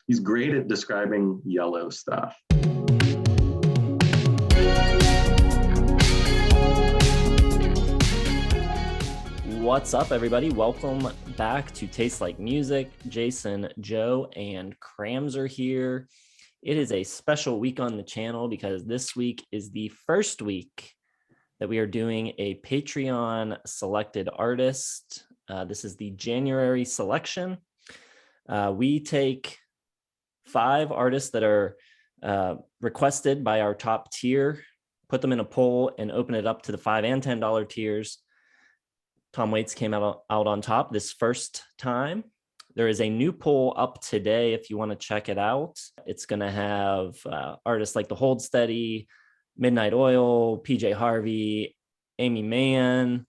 He's great at describing yellow stuff. What's up, everybody? Welcome back to Taste Like Music. Jason, Joe, and Crams are here. It is a special week on the channel because this week is the first week that we are doing a Patreon selected artist. This is the January selection. We take 5 artists that are requested by our top tier, put them in a poll, and open it up to the $5 and $10 tiers. Tom Waits came out on top this first time. There is a new poll up today if you want to check it out. It's going to have artists like The Hold Steady, Midnight Oil, PJ Harvey, Amy Mann.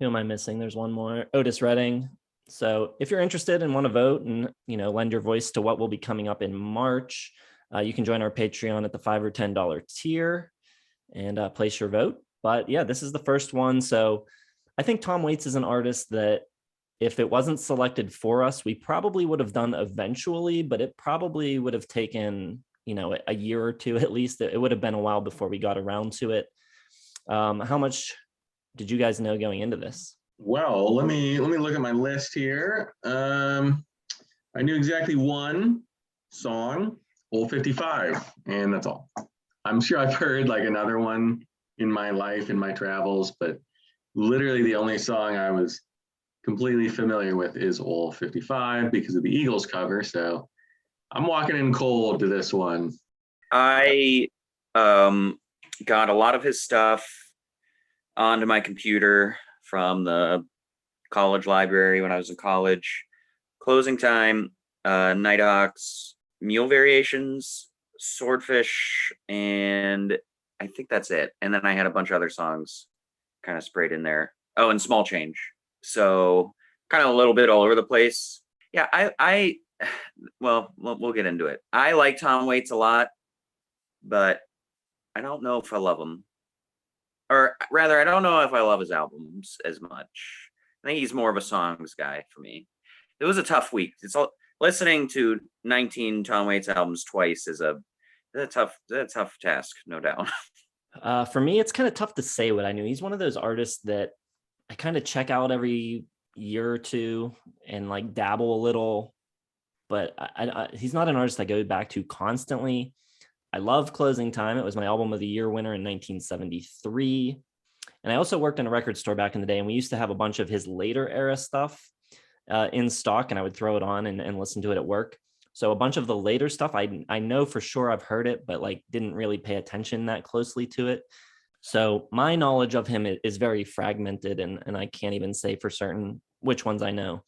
Who am I missing? There's one more. Otis Redding. So if you're interested and want to vote and lend your voice to what will be coming up in March, you can join our Patreon at the $5 or $10 tier and place your vote. But yeah, this is the first one. So I think Tom Waits is an artist that if it wasn't selected for us, we probably would have done eventually, but it probably would have taken, a year or two at least. It would have been a while before we got around to it. How much did you guys know going into this? Well, let me look at my list here. I knew exactly one song, Old 55, and that's all. I'm sure I've heard like another one in my life, in my travels, but literally the only song I was completely familiar with is Old 55 because of the Eagles cover. So I'm walking in cold to this one. I got a lot of his stuff onto my computer from the college library when I was in college. Closing Time, Nighthawks, Mule Variations, Swordfish, and I think that's it. And then I had a bunch of other songs kind of sprayed in there. Oh, and Small Change. So kind of a little bit all over the place. Yeah, well, we'll get into it. I like Tom Waits a lot, but I don't know if I love him. Or rather, I don't know if I love his albums as much. I think he's more of a songs guy for me. It was a tough week. Listening to 19 Tom Waits albums twice is a tough task, no doubt. For me, it's kind of tough to say what I knew. He's one of those artists that I kind of check out every year or two and like dabble a little, but he's not an artist I go back to constantly. I love Closing Time. It was my album of the year winner in 1973. And I also worked in a record store back in the day, and we used to have a bunch of his later era stuff in stock, and I would throw it on and listen to it at work. So a bunch of the later stuff, I know for sure I've heard it, but like didn't really pay attention that closely to it. So my knowledge of him is very fragmented, and I can't even say for certain which ones I know.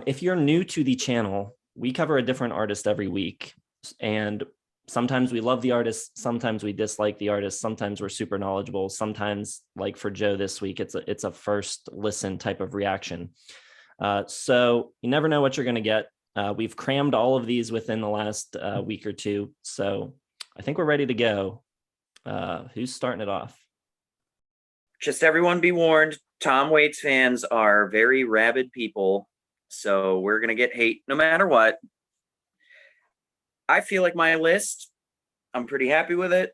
If you're new to the channel, we cover a different artist every week. And sometimes we love the artist, sometimes we dislike the artist, sometimes we're super knowledgeable, sometimes, like for Joe this week, it's a first listen type of reaction. So you never know what you're going to get. We've crammed all of these within the last week or two, so I think we're ready to go. Who's starting it off? Just everyone be warned, Tom Waits fans are very rabid people, so we're going to get hate no matter what. I feel like my list, I'm pretty happy with it.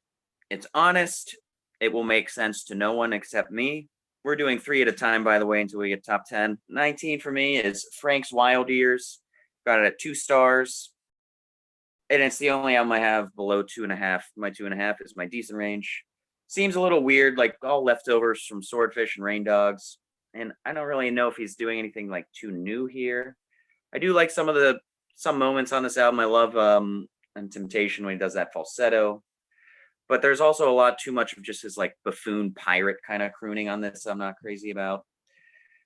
It's honest. It will make sense to no one except me. We're doing 3 at a time, by the way, until we get top 10. 19 for me is Frank's Wild Years. Got it at 2 stars. And it's the only album I have below 2.5. My 2.5 is my decent range. Seems a little weird, like all leftovers from Swordfish and Rain Dogs. And I don't really know if he's doing anything like too new here. I do like some moments on this album. I love and Temptation when he does that falsetto. But there's also a lot too much of just his like buffoon pirate kind of crooning on this I'm not crazy about.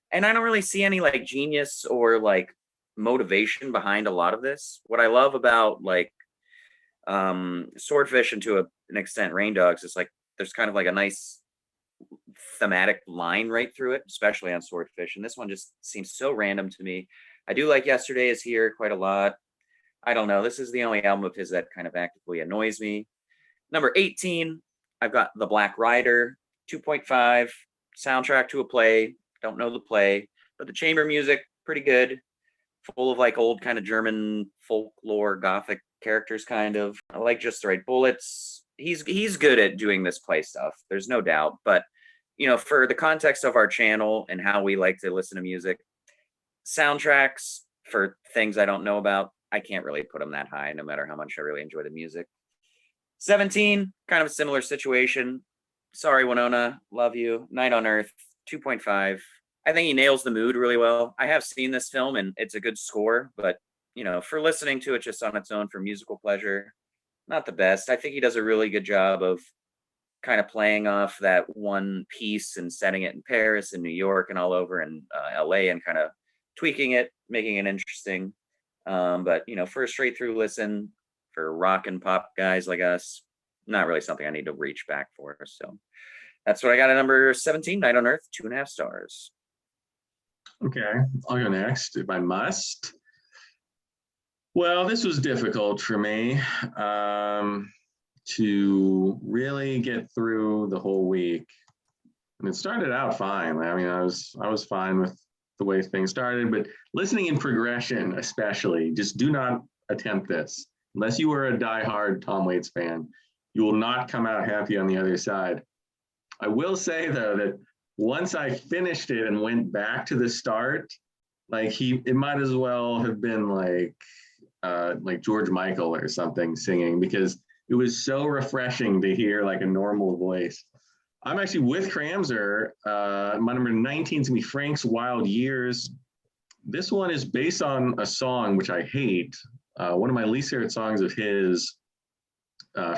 And I don't really see any like genius or like motivation behind a lot of this. What I love about like Swordfish and to an extent Rain Dogs is like there's kind of like a nice thematic line right through it, especially on Swordfish. And this one just seems so random to me. I do like Yesterday Is Here quite a lot. I don't know. This is the only album of his that kind of actively annoys me. Number 18, I've got The Black Rider, 2.5, soundtrack to a play. Don't know the play, but the chamber music, pretty good. full of like old kind of German folklore gothic characters kind of. I like Just the Right Bullets. He's good at doing this play stuff. There's no doubt, but for the context of our channel and how we like to listen to music, soundtracks for things I don't know about, I can't really put them that high no matter how much I really enjoy the music. 17, kind of a similar situation. Sorry, Winona, love you. Night on Earth, 2.5. I think he nails the mood really well. I have seen this film and it's a good score, but for listening to it just on its own for musical pleasure, not the best. I think he does a really good job of kind of playing off that one piece and setting it in Paris and New York and all over and LA and kind of tweaking it, making it interesting. But for a straight through listen for rock and pop guys like us, not really something I need to reach back for. So that's what I got at number 17, Night on Earth, 2.5 stars. Okay, I'll go next if I must. Well, this was difficult for me to really get through the whole week. And it started out fine. I mean, I was fine with the way things started, but listening in progression, especially, just do not attempt this. Unless you are a diehard Tom Waits fan, you will not come out happy on the other side. I will say though that once I finished it and went back to the start, it might as well have been like George Michael or something singing, because it was so refreshing to hear like a normal voice. I'm actually with Kramzer. My number 19 is gonna be Frank's Wild Years. This one is based on a song which I hate. One of my least favorite songs of his,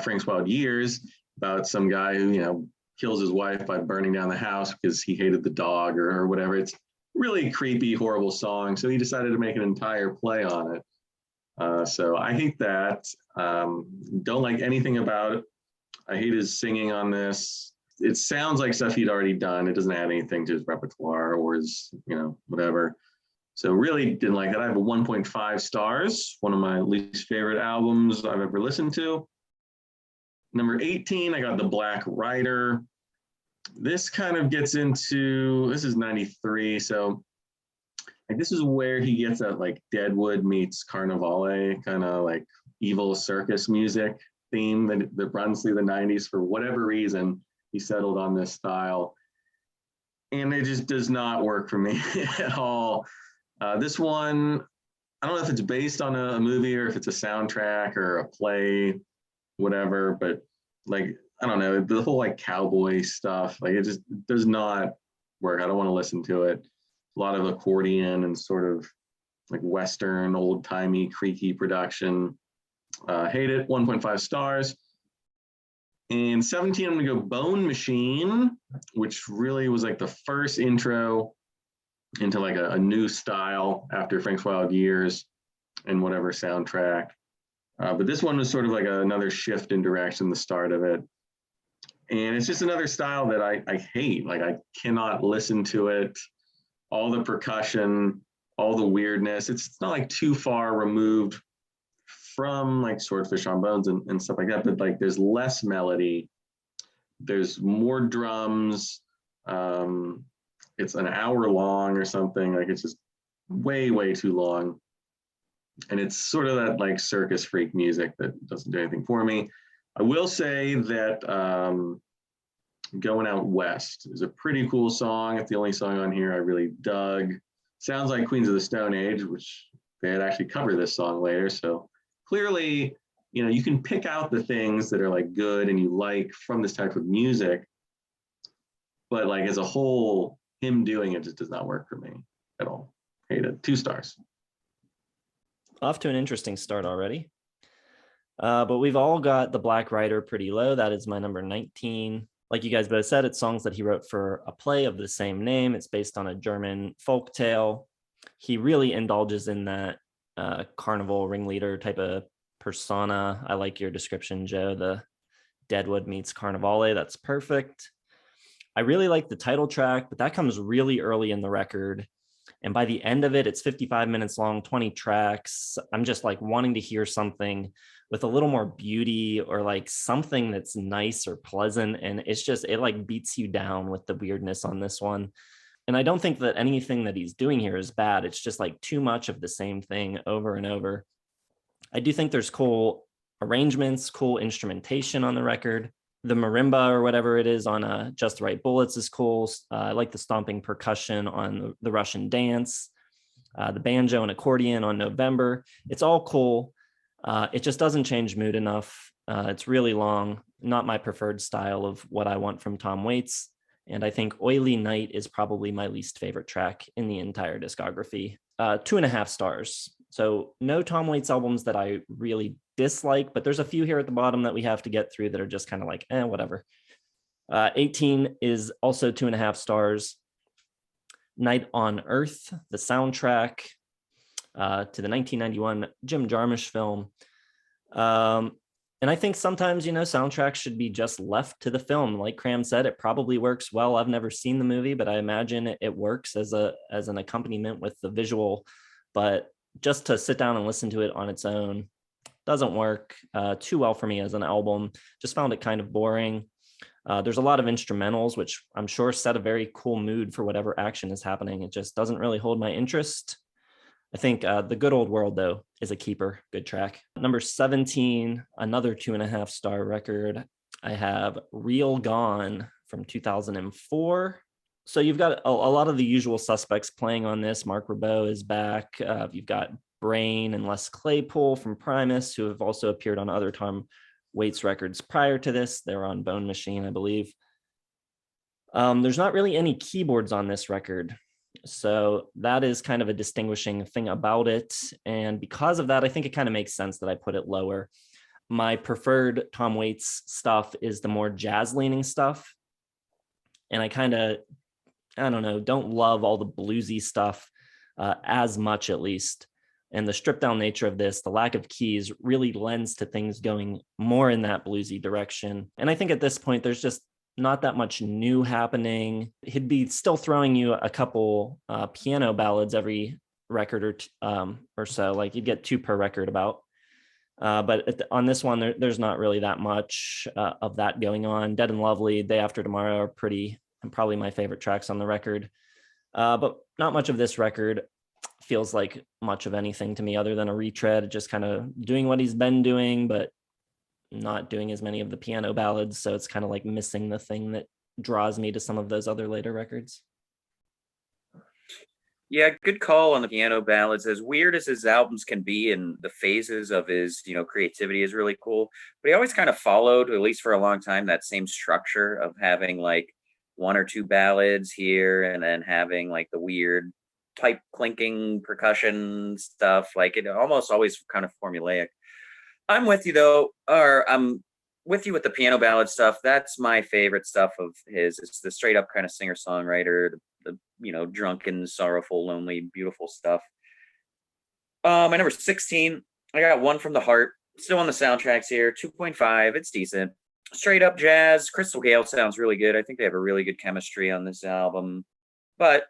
Frank's Wild Years, about some guy who, kills his wife by burning down the house because he hated the dog or whatever. It's really creepy, horrible song. So he decided to make an entire play on it. So I hate that. Don't like anything about it. I hate his singing on this. It sounds like stuff he'd already done. It doesn't add anything to his repertoire or his, whatever. So really didn't like that. I have a 1.5 stars, one of my least favorite albums I've ever listened to. Number 18, I got The Black Rider. This kind of gets into, this is 93, so this is where he gets that like Deadwood meets Carnivale kind of like evil circus music theme that runs through the 90s. For whatever reason, he settled on this style. And it just does not work for me at all. This one, I don't know if it's based on a movie or if it's a soundtrack or a play, whatever, but I don't know, the whole cowboy stuff, it just does not work. I don't want to listen to it. A lot of accordion and sort of Western, old timey, creaky production. Hate it, 1.5 stars. And 17, I'm gonna go Bone Machine, which really was the first intro into a new style after Frank's Wild Years and whatever soundtrack. But this one was sort of another shift in direction, the start of it. And it's just another style that I hate. I cannot listen to it. All the percussion, all the weirdness. It's not too far removed from Swordfish on Bones and stuff like that, but there's less melody. There's more drums. It's an hour long or something. It's just way, way too long. And it's sort of that circus freak music that doesn't do anything for me. I will say that Going Out West is a pretty cool song. It's the only song on here I really dug. Sounds like Queens of the Stone Age, which they had actually covered this song later. So clearly, you can pick out the things that are good and you like from this type of music. But as a whole, him doing it just does not work for me at all. Hate it. 2 stars. Off to an interesting start already. But we've all got The Black Rider pretty low. That is my number 19. Like you guys both said, it's songs that he wrote for a play of the same name. It's based on a German folk tale. He really indulges in that carnival ringleader type of persona. I like your description, Joe, the Deadwood meets Carnivale. That's perfect. I really like the title track, but that comes really early in the record. And by the end of it, it's 55 minutes long, 20 tracks. I'm just wanting to hear something with a little more beauty or something that's nice or pleasant. And it's just, it beats you down with the weirdness on this one. And I don't think that anything that he's doing here is bad. It's just like too much of the same thing over and over. I do think there's cool arrangements, cool instrumentation on the record. The marimba or whatever it is on Just the Right Bullets is cool. I like the stomping percussion on the Russian Dance, the banjo and accordion on November. It's all cool. It just doesn't change mood enough. It's really long, not my preferred style of what I want from Tom Waits. And I think Oily Night is probably my least favorite track in the entire discography. 2.5 stars. So no Tom Waits albums that I really dislike, but there's a few here at the bottom that we have to get through that are just kind of like, whatever. 18 is also 2.5 stars. Night on Earth, the soundtrack to the 1991 Jim Jarmusch film. And I think sometimes, soundtracks should be just left to the film. Like Cram said, it probably works well. I've never seen the movie, but I imagine it works as an accompaniment with the visual. But just to sit down and listen to it on its own doesn't work too well for me as an album. Just found it kind of boring. There's a lot of instrumentals, which I'm sure set a very cool mood for whatever action is happening. It just doesn't really hold my interest. I think The Good Old World, though, is a keeper. Good track. Number 17, another 2.5 star record. I have Real Gone from 2004. So you've got a lot of the usual suspects playing on this. Mark Ribot is back. You've got Brain and Les Claypool from Primus, who have also appeared on other Tom Waits records prior to this. They're on Bone Machine, I believe. There's not really any keyboards on this record. So that is kind of a distinguishing thing about it. And because of that, I think it kind of makes sense that I put it lower. My preferred Tom Waits stuff is the more jazz leaning stuff. And I don't love all the bluesy stuff as much, at least. And the stripped down nature of this, the lack of keys, really lends to things going more in that bluesy direction. And I think at this point, there's just not that much new happening. He'd be still throwing you a couple piano ballads every record or so. Like you'd get 2 per record about. But on this one, there's not really that much of that going on. Dead and Lovely, Day After Tomorrow are probably my favorite tracks on the record. But not much of this record feels like much of anything to me other than a retread, just kind of doing what he's been doing, but not doing as many of the piano ballads. So it's kind of like missing the thing that draws me to some of those other later records. Yeah, good call on the piano ballads. As weird as his albums can be and the phases of his, creativity is really cool. But he always kind of followed, at least for a long time, that same structure of having like 1 or 2 ballads here and then having like the weird pipe clinking percussion stuff. Like it almost always kind of formulaic. I'm with you though, or I'm with you with the piano ballad stuff. That's my favorite stuff of his. It's the straight up kind of singer songwriter, the drunken, sorrowful, lonely, beautiful stuff. My number 16, I got One from the Heart. Still on the soundtracks here, 2.5. It's decent. Straight up jazz. Crystal Gale sounds really good. I think they have a really good chemistry on this album. But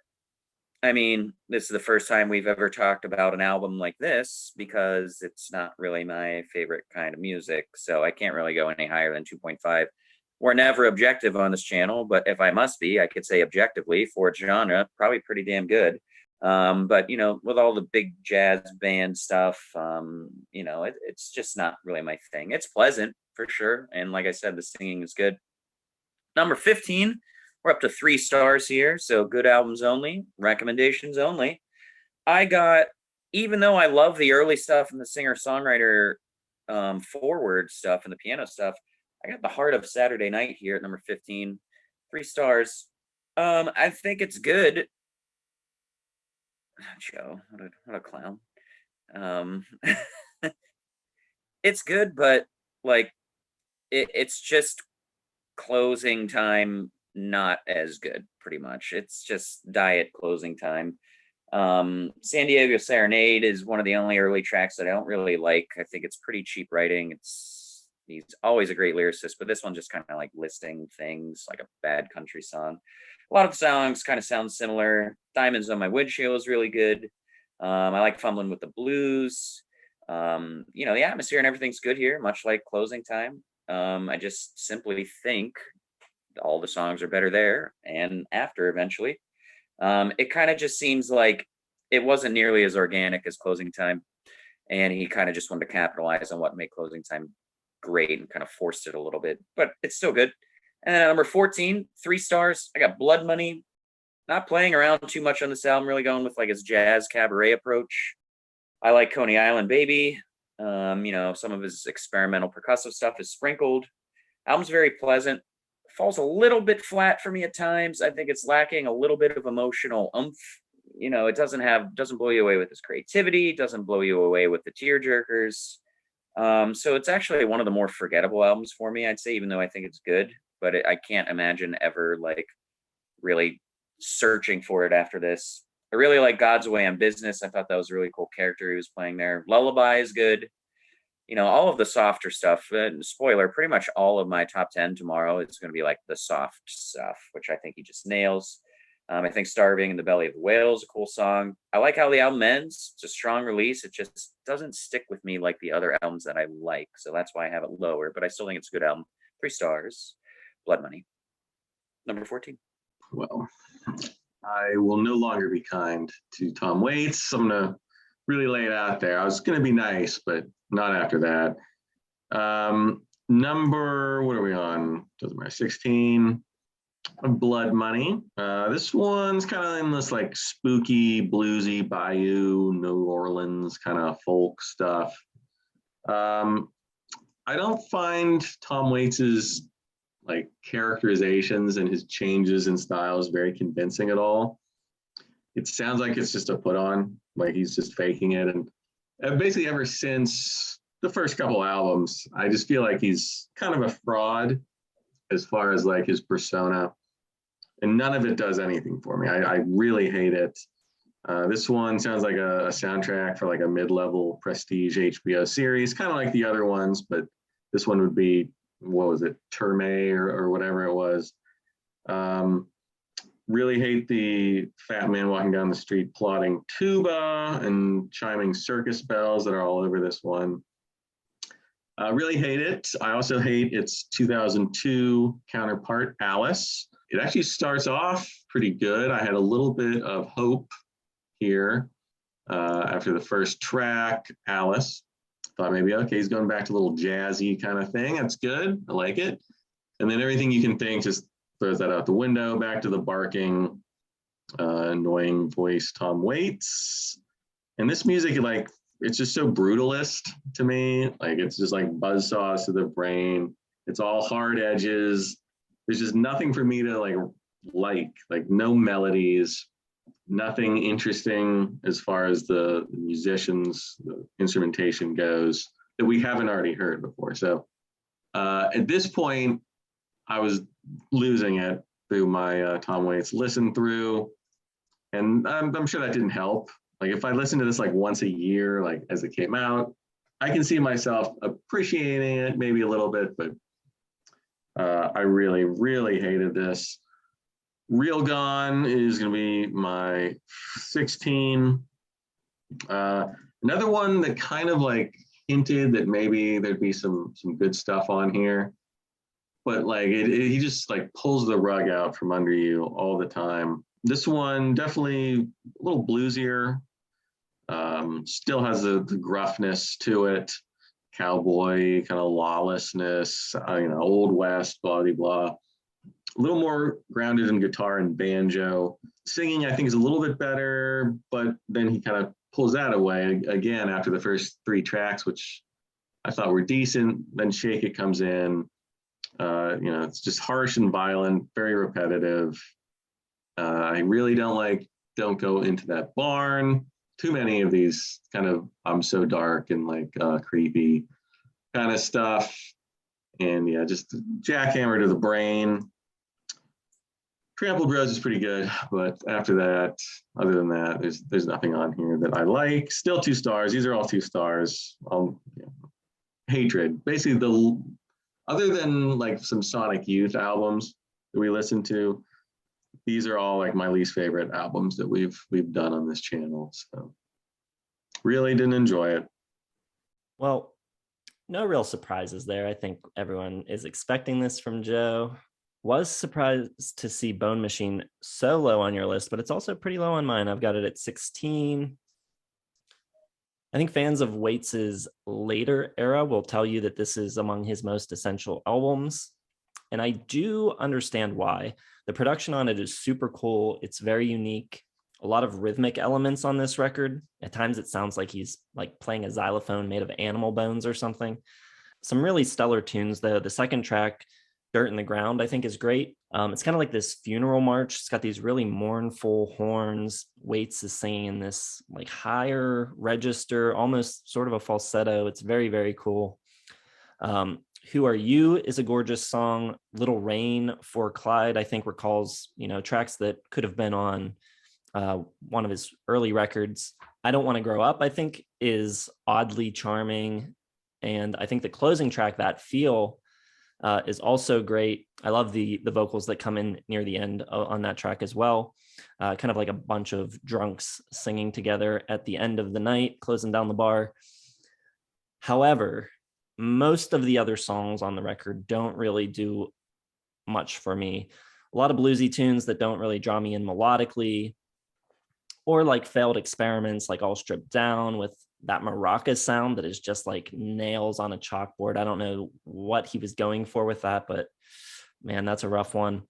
I mean, this is the first time we've ever talked about an album like this because it's not really my favorite kind of music. So I can't really go any higher than 2.5. We're never objective on this channel, but if I must be, I could say objectively for its genre, probably pretty damn good. But, with all the big jazz band stuff, it's just not really my thing. It's pleasant for sure. And like I said, the singing is good. Number 15. We're up to 3 stars here. So good albums only, recommendations only. Even though I love the early stuff and the singer-songwriter forward stuff and the piano stuff, I got The Heart of Saturday Night here at number 15. 3 stars. I think it's good. Joe, what a clown. It's good, but like it's just closing time not as good, pretty much. It's just diet closing time. San Diego Serenade is one of the only early tracks that I don't really like. I think it's pretty cheap writing. He's always a great lyricist, but this one just kind of like listing things like a bad country song. A lot of the songs kind of sound similar. Diamonds on My Windshield is really good. I like Fumbling with the Blues. The atmosphere and everything's good here, much like Closing Time. I just simply think all the songs are better there and after eventually. It kind of just seems like it wasn't nearly as organic as Closing Time, and he kind of just wanted to capitalize on what made Closing Time great and kind of forced it a little bit, but it's still good. And then at number 14, 3 stars, I got Blood Money. Not playing around too much on this album, really going with like his jazz cabaret approach. I like Coney Island Baby. Some of his experimental percussive stuff is sprinkled. Album's very pleasant. Falls a little bit flat for me at times. I think it's lacking a little bit of emotional oomph. It doesn't blow you away with his creativity, doesn't blow you away with the tear jerkers. So it's actually one of the more forgettable albums for me, I'd say, even though I think it's good, but I can't imagine ever like really searching for it after this. I really like God's Way on Business. I thought that was a really cool character he was playing there. Lullaby is good. All of the softer stuff. Spoiler, pretty much all of my top 10 tomorrow is going to be like the soft stuff, which I think he just nails. I think Starving in the Belly of the Whale is a cool song. I like how the album ends. It's a strong release. It just doesn't stick with me like the other albums that I like. So that's why I have it lower, but I still think it's a good album. 3 stars. Blood Money. Number 14. Well, I will no longer be kind to Tom Waits. I'm going to really lay it out there. I was going to be nice, but not after that. What are we on? Doesn't matter. 16. Blood Money. This one's kind of in this like spooky, bluesy, bayou, New Orleans kind of folk stuff. I don't find Tom Waits's like characterizations and his changes in styles very convincing at all. It sounds like it's just a put on, like he's just faking it. And basically ever since the first couple albums, I just feel like he's kind of a fraud as far as like his persona, and none of it does anything for me. I really hate it. This one sounds like a soundtrack for like a mid-level prestige HBO series, kind of like the other ones, but this one would be, what was it, Terme or whatever it was. Really hate the fat man walking down the street plodding tuba and chiming circus bells that are all over this one. Really hate it. I also hate its 2002 counterpart, Alice. It actually starts off pretty good. I had a little bit of hope here after the first track, Alice. Thought maybe, okay, he's going back to a little jazzy kind of thing. That's good. I like it. And then everything you can think just throws that out the window, back to the barking, annoying voice Tom Waits. And this music, like, it's just so brutalist to me. Like, it's just like buzzsaws to the brain. It's all hard edges. There's just nothing for me to like no melodies, nothing interesting as far as the musicians, the instrumentation goes that we haven't already heard before. So at this point, I was losing it through my Tom Waits listen through. And I'm sure that didn't help. Like if I listened to this like once a year, like as it came out, I can see myself appreciating it maybe a little bit, but I really, really hated this. Real Gone is going to be my 16. Another one that kind of like hinted that maybe there'd be some good stuff on here, but like he just like pulls the rug out from under you all the time. This one definitely a little bluesier, still has the gruffness to it, cowboy kind of lawlessness, old west, blah blah blah. A little more grounded in guitar and banjo. Singing, I think, is a little bit better, but then he kind of pulls that away again after the first 3 tracks, which I thought were decent. Then Shake It comes in. It's just harsh and violent, very repetitive. I really don't like Don't Go Into That Barn. Too many of these kind of I'm so dark and like creepy kind of stuff. And yeah, just jackhammer to the brain. Trampled Rose is pretty good, but after that, other than that, there's nothing on here that I like. Still 2 stars. These are all 2 stars. Hatred. Basically, other than like some Sonic Youth albums that we listen to, these are all like my least favorite albums that we've done on this channel. So really didn't enjoy it. Well, no real surprises there. I think everyone is expecting this from Joe. Was surprised to see Bone Machine so low on your list, but it's also pretty low on mine. I've got it at 16. I think fans of Waits's later era will tell you that this is among his most essential albums. And I do understand why. The production on it is super cool. It's very unique. A lot of rhythmic elements on this record. At times it sounds like he's like playing a xylophone made of animal bones or something. Some really stellar tunes though. The second track, Dirt in the Ground, I think is great. It's kind of like this funeral march. It's got these really mournful horns. Waits is singing in this like higher register, almost sort of a falsetto. It's very, very cool. Who Are You is a gorgeous song. Little Rain for Clyde, I think, recalls, tracks that could have been on one of his early records. I Don't Want to Grow Up, I think, is oddly charming. And I think the closing track, That Feel, is also great. I love the vocals that come in near the end on that track as well. Kind of like a bunch of drunks singing together at the end of the night, closing down the bar. However, most of the other songs on the record don't really do much for me. A lot of bluesy tunes that don't really draw me in melodically, or like failed experiments like All Stripped Down with that maraca sound that is just like nails on a chalkboard. I don't know what he was going for with that, but man, that's a rough one.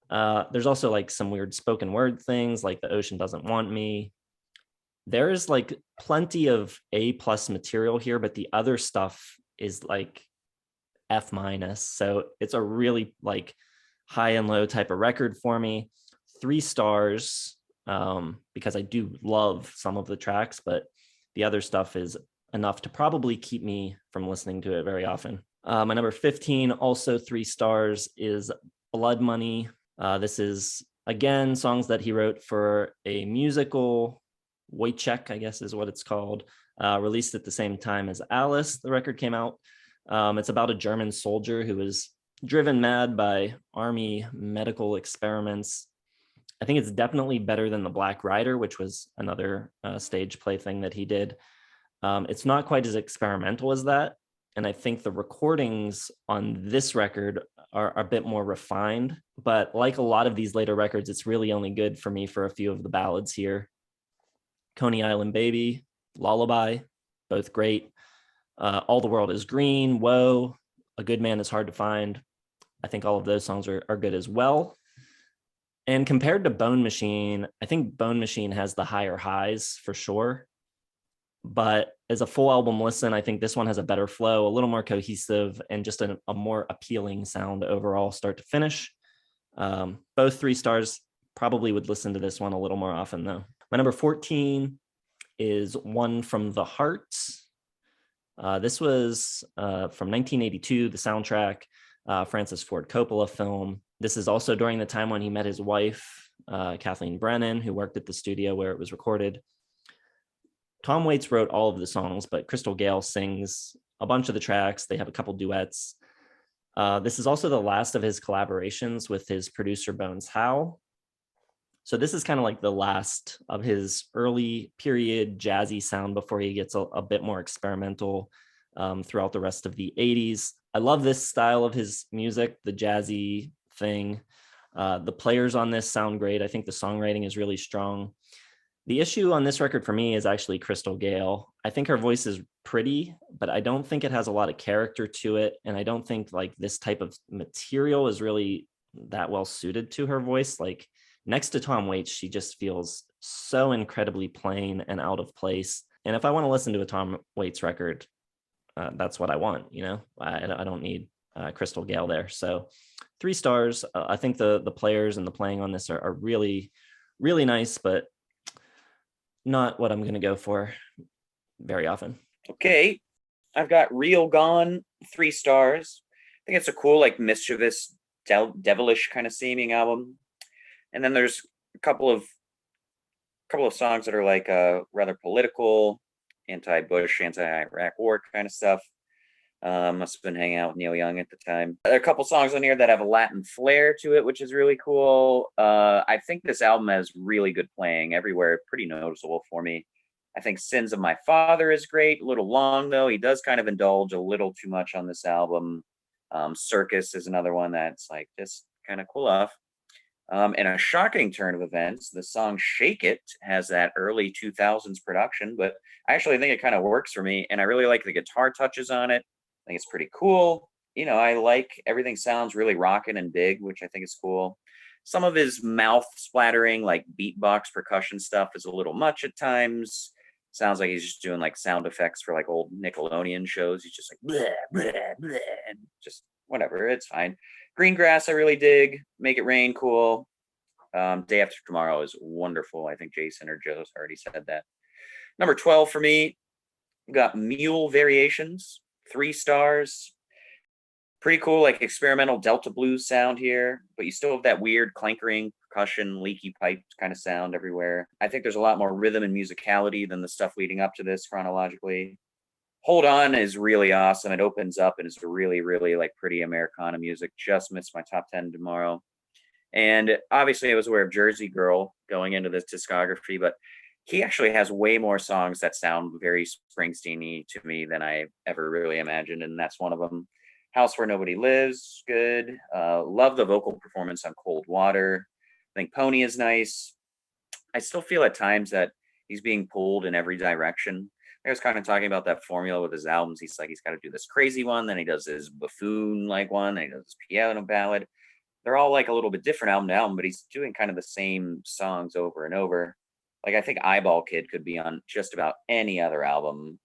There's also like some weird spoken word things like The Ocean Doesn't Want Me. There's like plenty of A+ material here, but the other stuff is like F-. So it's a really like high and low type of record for me. 3 stars, because I do love some of the tracks, but the other stuff is enough to probably keep me from listening to it very often. My number 15, also 3 stars, is Blood Money. This is, again, songs that he wrote for a musical, Wojciech, I guess is what it's called, released at the same time as Alice, the record came out. It's about a German soldier who was driven mad by army medical experiments. I think it's definitely better than The Black Rider, which was another stage play thing that he did. It's not quite as experimental as that. And I think the recordings on this record are a bit more refined. But like a lot of these later records, it's really only good for me for a few of the ballads here. Coney Island Baby, Lullaby, both great. All the World is Green, Whoa, A Good Man is Hard to Find. I think all of those songs are good as well. And compared to Bone Machine, I think Bone Machine has the higher highs for sure. But as a full album listen, I think this one has a better flow, a little more cohesive, and just a more appealing sound overall, start to finish. Both 3 stars. Probably would listen to this one a little more often, though. My number 14 is One from the Heart. This was from 1982, the soundtrack, Francis Ford Coppola film. This is also during the time when he met his wife, Kathleen Brennan, who worked at the studio where it was recorded. Tom Waits wrote all of the songs, but Crystal Gayle sings a bunch of the tracks. They have a couple duets. This is also the last of his collaborations with his producer, Bones Howe. So this is kind of like the last of his early period jazzy sound before he gets a bit more experimental throughout the rest of the 80s. I love this style of his music, the jazzy thing. The players on this sound great. I think the songwriting is really strong. The issue on this record for me is actually Crystal Gayle. I think her voice is pretty, but I don't think it has a lot of character to it. And I don't think like this type of material is really that well suited to her voice. Like next to Tom Waits, she just feels so incredibly plain and out of place. And if I want to listen to a Tom Waits record, that's what I want. I don't need Crystal Gayle there. So 3 stars. I think the players and the playing on this are really, really nice, but not what I'm going to go for very often. Okay. I've got Real Gone, 3 stars. I think it's a cool, like mischievous, devilish kind of seeming album. And then there's a couple of songs that are like rather political, anti-Bush, anti-Iraq war kind of stuff. Must have been hanging out with Neil Young at the time. There are a couple songs on here that have a Latin flair to it, which is really cool. I think this album has really good playing everywhere, pretty noticeable for me. I think Sins of My Father is great, a little long though. He does kind of indulge a little too much on this album. Circus is another one that's like just kind of cool off. And a shocking turn of events, the song Shake It has that early 2000s production, but I actually think it kind of works for me. And I really like the guitar touches on it. I think it's pretty cool. You know, I like everything sounds really rocking and big, which I think is cool. Some of his mouth splattering, like beatbox percussion stuff, is a little much at times. Sounds like he's just doing like sound effects for like old Nickelodeon shows. He's just like, bleh, bleh, bleh, and just whatever. It's fine. Green Grass, I really dig. Make It Rain, cool. Day After Tomorrow is wonderful. I think Jason or Joe's already said that. Number 12 for me, got Mule Variations, 3 stars. Pretty cool, like experimental Delta blues sound here, but you still have that weird clankering, percussion, leaky pipe kind of sound everywhere. I think there's a lot more rhythm and musicality than the stuff leading up to this chronologically. Hold On is really awesome. It opens up and is really, really like pretty Americana music. Just missed my top 10 tomorrow. And obviously I was aware of Jersey Girl going into this discography, but he actually has way more songs that sound very Springsteen-y to me than I ever really imagined. And that's one of them. House Where Nobody Lives, good. Love the vocal performance on Cold Water. I think Pony is nice. I still feel at times that he's being pulled in every direction. I was kind of talking about that formula with his albums. He's like, he's got to do this crazy one, then he does his buffoon-like one, then he does his piano ballad. They're all like a little bit different album to album, but he's doing kind of the same songs over and over. Like I think Eyeball Kid could be on just about any other album,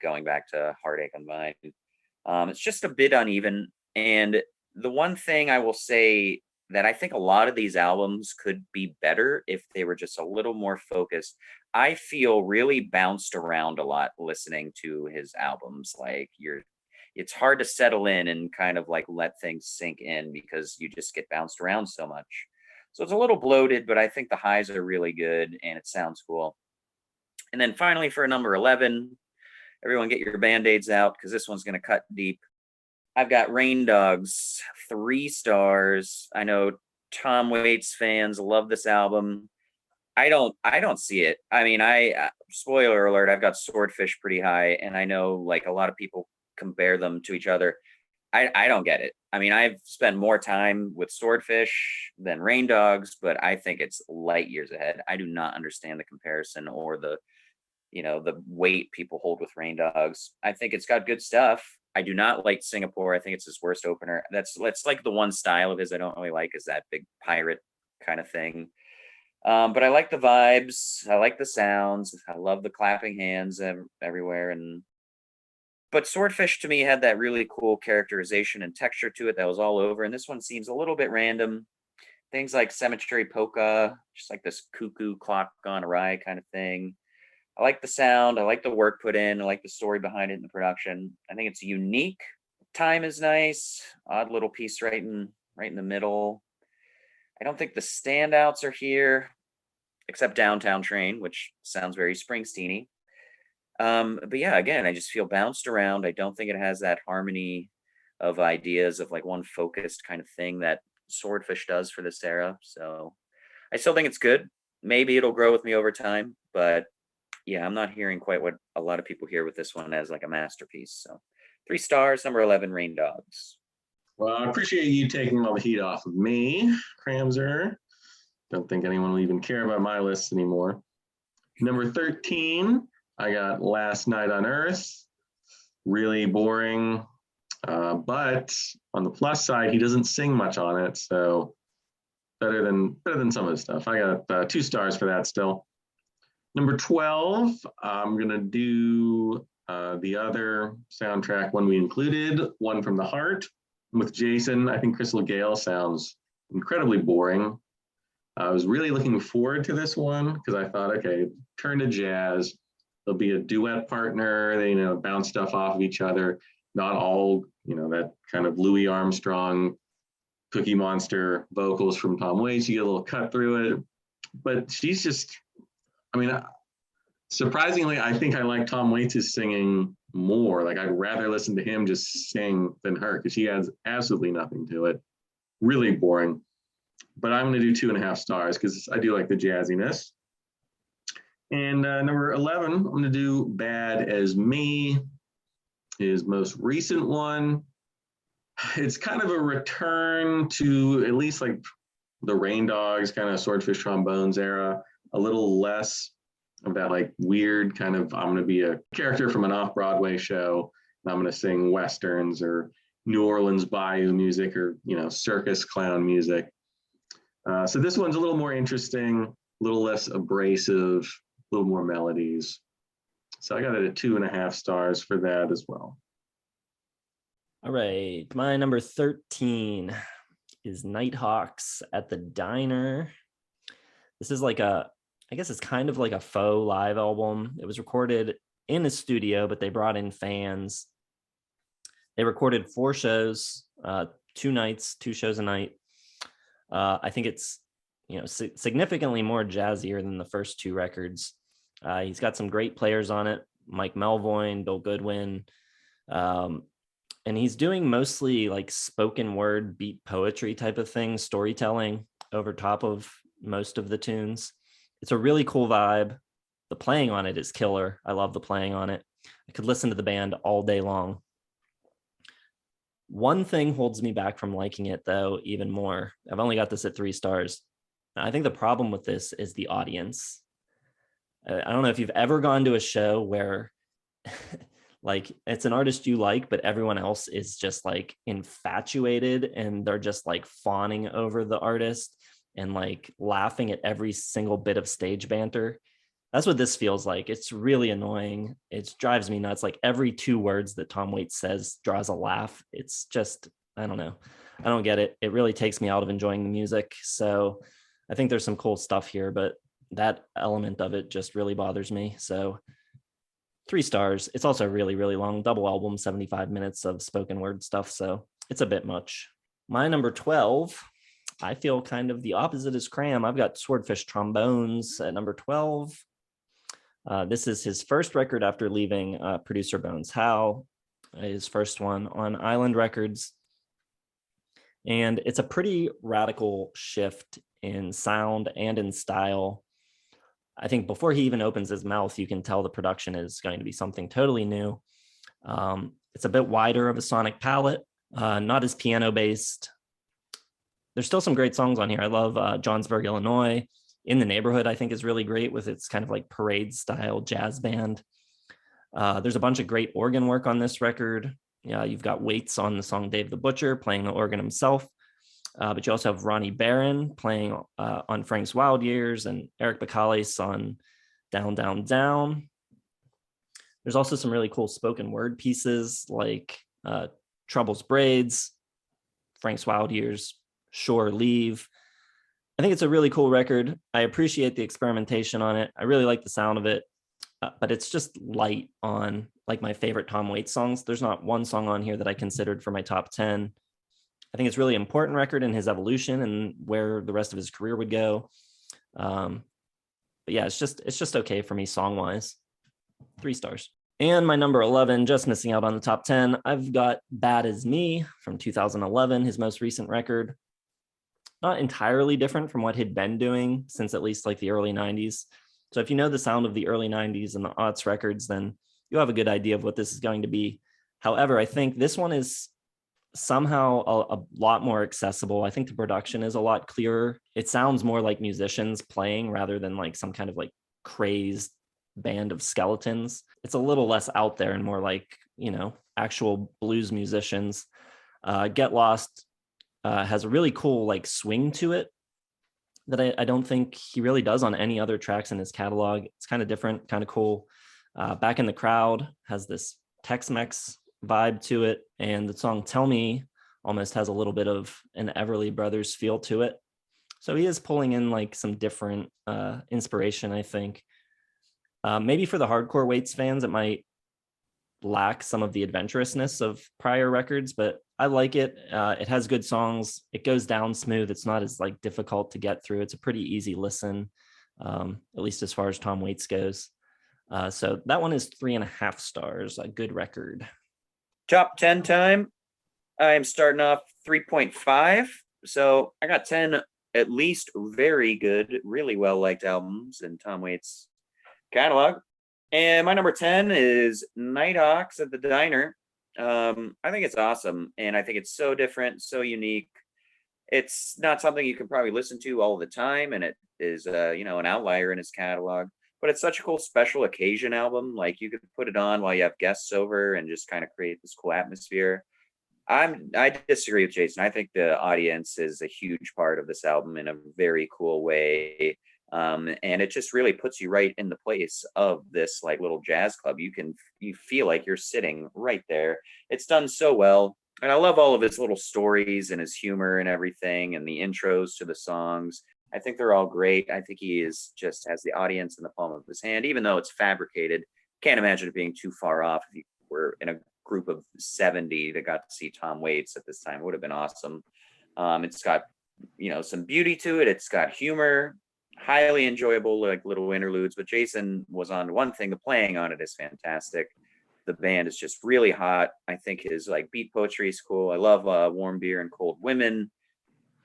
going back to Heartattack and Vine. It's just a bit uneven. And the one thing I will say that I think a lot of these albums could be better if they were just a little more focused. I feel really bounced around a lot listening to his albums. Like it's hard to settle in and kind of like let things sink in because you just get bounced around so much. So it's a little bloated, but I think the highs are really good and it sounds cool. And then finally for number 11, everyone get your Band-Aids out because this one's going to cut deep. I've got Rain Dogs, 3 stars. I know Tom Waits fans love this album. I don't see it. I mean, spoiler alert, I've got Swordfish pretty high, and I know like a lot of people compare them to each other. I don't get it. I mean, I've spent more time with Swordfish than Rain Dogs, but I think it's light years ahead. I do not understand the comparison or the weight people hold with Rain Dogs. I think it's got good stuff. I do not like Singapore. I think it's his worst opener. That's like the one style of his I don't really like is that big pirate kind of thing. But I like the vibes. I like the sounds. I love the clapping hands everywhere. But Swordfish to me had that really cool characterization and texture to it that was all over. And this one seems a little bit random. Things like Cemetery Polka, just like this cuckoo clock gone awry kind of thing. I like the sound. I like the work put in. I like the story behind it in the production. I think it's unique. Time is nice. Odd little piece right in the middle. I don't think the standouts are here, except Downtown Train, which sounds very Springsteen-y. But yeah, again, I just feel bounced around. I don't think it has that harmony of ideas of like one focused kind of thing that Swordfish does for this era. So I still think it's good. Maybe it'll grow with me over time, but yeah, I'm not hearing quite what a lot of people hear with this one as like a masterpiece. So 3 stars, number 11, Rain Dogs. Well, I appreciate you taking all the heat off of me, Cramser. Don't think anyone will even care about my list anymore. Number 13, I got Last Night on Earth. Really boring. But on the plus side, he doesn't sing much on it. So better than some of the stuff. I got 2 stars for that still. Number 12, I'm going to do the other soundtrack one we included, One from the Heart. With Jason, I think Crystal Gale sounds incredibly boring. I was really looking forward to this one because I thought, okay, turn to jazz. There'll be a duet partner. They bounce stuff off of each other. Not all, that kind of Louis Armstrong, Cookie Monster vocals from Tom Waits. You get a little cut through it. But she's just, surprisingly, I think I like Tom Waits' singing more. Like I'd rather listen to him just sing than her because she adds absolutely nothing to it. Really boring. But I'm going to do 2.5 stars because I do like the jazziness. And number 11, I'm going to do Bad as Me, his most recent one. it's kind of a return to at least like the Rain Dogs kind of Swordfish Trombones era, a little less of that like weird kind of I'm going to be a character from an off-Broadway show and I'm going to sing westerns or New Orleans bayou music or circus clown music. So this one's a little more interesting, a little less abrasive, a little more melodies. So I got it at 2.5 stars for that as well. All right, my number 13 is Nighthawks at the Diner. This is like I guess it's kind of like a faux live album. It was recorded in a studio, but they brought in fans. They recorded 4 shows, 2 nights, 2 shows a night. I think it's significantly more jazzier than the first 2 records. He's got some great players on it, Mike Melvoin, Bill Goodwin, and he's doing mostly like spoken word beat poetry type of thing, storytelling over top of most of the tunes. It's a really cool vibe. The playing on it is killer. I love the playing on it. I could listen to the band all day long. One thing holds me back from liking it, though, even more. I've only got this at 3 stars. I think the problem with this is the audience. I don't know if you've ever gone to a show where like it's an artist you like, but everyone else is just like infatuated and they're just like fawning over the artist and like laughing at every single bit of stage banter. That's what this feels like. It's really annoying. It drives me nuts. Like every 2 words that Tom Waits says draws a laugh. It's just, I don't know. I don't get it. It really takes me out of enjoying the music. So I think there's some cool stuff here, but that element of it just really bothers me. So 3 stars. It's also really, really long double album, 75 minutes of spoken word stuff. So it's a bit much. My number 12, I feel kind of the opposite as Cram. I've got Swordfish Trombones at number 12. This is his first record after leaving producer Bones Howe, his first one on Island Records. And it's a pretty radical shift in sound and in style. I think before he even opens his mouth, you can tell the production is going to be something totally new. It's a bit wider of a sonic palette, not as piano based. There's still some great songs on here. I love Johnsburg, Illinois. In the Neighborhood, I think, is really great with its kind of like parade style jazz band. There's a bunch of great organ work on this record. You've got Waits on the song Dave the Butcher playing the organ himself. But you also have Ronnie Barron playing on Frank's Wild Years and Eric Bacallis on Down, Down, Down. There's also some really cool spoken word pieces like Trouble's Braids, Frank's Wild Years, Shore Leave. I think it's a really cool record. I appreciate the experimentation on it. I really like the sound of it, but it's just light on like my favorite Tom Waits songs. There's not one song on here that I considered for my top 10. I think it's really important record in his evolution and where the rest of his career would go. But yeah, it's just okay for me song wise. 3 stars. And my number 11, just missing out on the top 10. I've got Bad As Me from 2011, his most recent record. Not entirely different from what he'd been doing since at least like the early 90s. So if you know the sound of the early 90s and the aughts records, then you have a good idea of what this is going to be. However, I think this one is somehow a lot more accessible. I think the production is a lot clearer. It sounds more like musicians playing rather than like some kind of like crazed band of skeletons. It's a little less out there and more like, actual blues musicians. Get Lost has a really cool like swing to it that I don't think he really does on any other tracks in his catalog. It's kind of different, kind of cool. Back in the Crowd has this Tex-Mex vibe to it, and the song Tell Me almost has a little bit of an Everly Brothers feel to it. So he is pulling in like some different inspiration, I think. Maybe for the hardcore Waits fans, it might lack some of the adventurousness of prior records, but I like it. It has good songs. It goes down smooth. It's not as like difficult to get through. It's a pretty easy listen, at least as far as Tom Waits goes. So that one is 3.5 stars, a good record. Top 10 time. I'm starting off 3.5. So I got 10 at least very good, really well-liked albums in Tom Waits' catalog. And my number 10 is Nighthawks at the Diner. I think it's awesome, and I think it's so different, so unique. It's not something you can probably listen to all the time, and it is, an outlier in his catalog. But it's such a cool special occasion album. Like you could put it on while you have guests over and just kind of create this cool atmosphere. I disagree with Jason. I think the audience is a huge part of this album in a very cool way. And it just really puts you right in the place of this like little jazz club. You feel like you're sitting right there. It's done so well. And I love all of his little stories and his humor and everything and the intros to the songs. I think they're all great. I think he is just has the audience in the palm of his hand, even though it's fabricated. Can't imagine it being too far off if you were in a group of 70 that got to see Tom Waits at this time. It would have been awesome. It's got, some beauty to it. It's got humor, highly enjoyable, like little interludes. But Jason was on one thing. The playing on it is fantastic. The band is just really hot. I think his like beat poetry is cool. I love Warm Beer and Cold Women.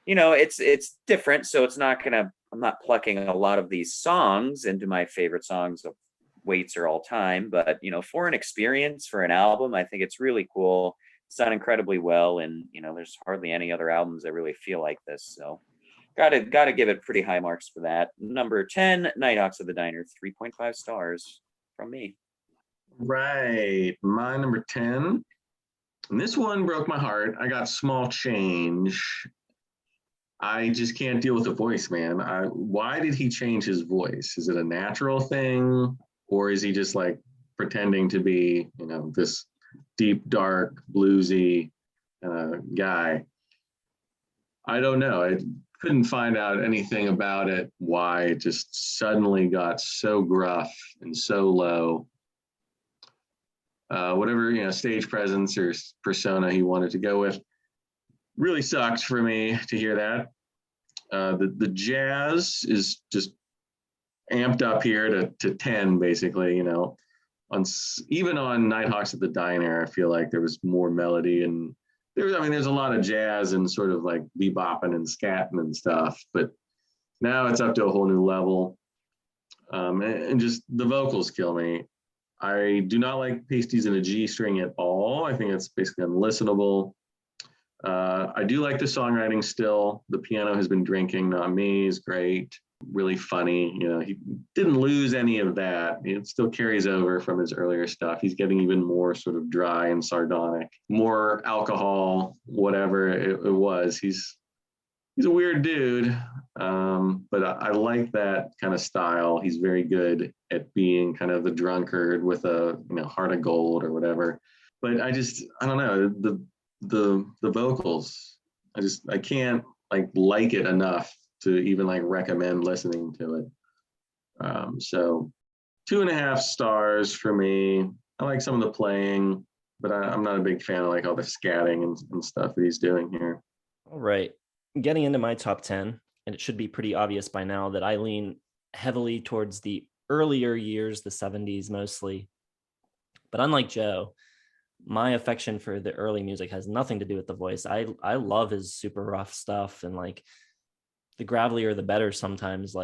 It's different. So I'm not plucking a lot of these songs into my favorite songs of Waits are all time, but for an experience, for an album, I think it's really cool. It's done incredibly well, and there's hardly any other albums that really feel like this. So gotta give it pretty high marks for that. Number 10, Nighthawks of the Diner, 3.5 stars from me. Right, my number 10, and this one broke my heart. I got Small Change. I just can't deal with the voice, man. Why did he change his voice? Is it a natural thing? Or is he just like pretending to be, this deep, dark, bluesy guy? I don't know. I couldn't find out anything about it, why it just suddenly got so gruff and so low. Whatever, stage presence or persona he wanted to go with really sucked for me to hear that. The jazz is just amped up here to 10 basically. Even on Nighthawks at the Diner, I feel like there was more melody, and there's a lot of jazz and sort of like bebopping and scatting and stuff, but now it's up to a whole new level. And just the vocals kill me. I do not like pasties in a G string at all. I think it's basically unlistenable. I do like the songwriting still. The piano has been drinking, not me, is great. Really funny. He didn't lose any of that. It still carries over from his earlier stuff. He's getting even more sort of dry and sardonic, more alcohol, whatever it was. He's a weird dude, but I like that kind of style. He's very good at being kind of the drunkard with a heart of gold or whatever. But I don't know, the vocals. I can't like it enough to even recommend listening to it. So 2.5 stars for me. I like some of the playing, but I'm not a big fan of all the scatting and stuff that he's doing here. All right. Getting into my top 10, and it should be pretty obvious by now that I lean heavily towards the earlier years, the 70s mostly. But unlike Joe, my affection for the early music has nothing to do with the voice. I love his super rough stuff, and the gravelier the better sometimes.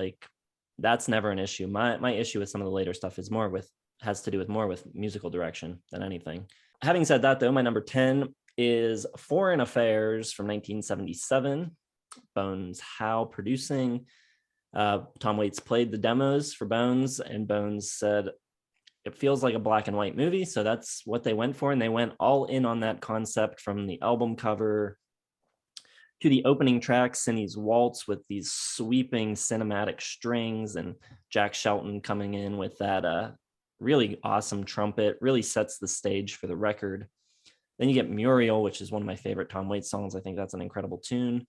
That's never an issue. My issue with some of the later stuff has to do with more with musical direction than anything. Having said that, though, my number 10 is Foreign Affairs from 1977. Bones Howe producing. Tom Waits played the demos for Bones, and Bones said it feels like a black and white movie, so that's what they went for, and they went all in on that concept from the album cover to the opening track, Cindy's Waltz, with these sweeping cinematic strings, and Jack Shelton coming in with that really awesome trumpet, really sets the stage for the record. Then you get Muriel, which is one of my favorite Tom Waits songs. I think that's an incredible tune.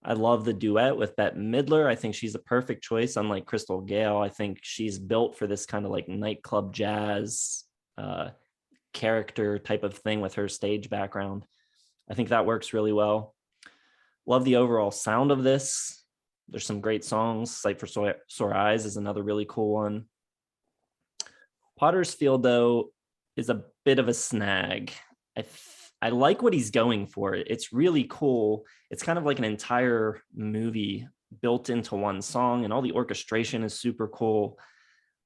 I love the duet with Bette Midler. I think she's a perfect choice. Unlike Crystal Gayle, I think she's built for this kind of nightclub jazz character type of thing with her stage background. I think that works really well. Love the overall sound of this. There's some great songs. Sight for Sore Eyes is another really cool one. Potter's Field, though, is a bit of a snag. I like what he's going for. It's really cool. It's kind of like an entire movie built into one song, and all the orchestration is super cool,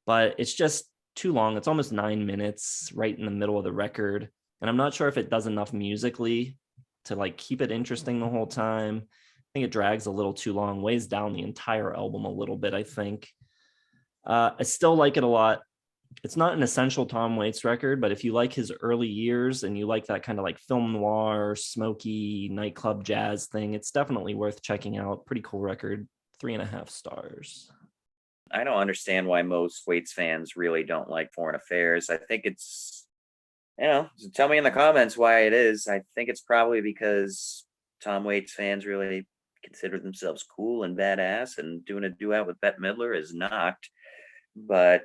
but it's just too long. It's almost 9 minutes right in the middle of the record. And I'm not sure if it does enough musically to like keep it interesting the whole time. I think it drags a little too long, weighs down the entire album a little bit, I think. I still like it a lot. It's not an essential Tom Waits record, but if you like his early years and you like that kind of like film noir, smoky nightclub jazz thing, it's definitely worth checking out. Pretty cool record. 3.5 stars. I don't understand why most Waits fans really don't like Foreign Affairs. I think it's, tell me in the comments why it is. I think it's probably because Tom Waits fans really consider themselves cool and badass, and doing a duet with Bette Midler is not. But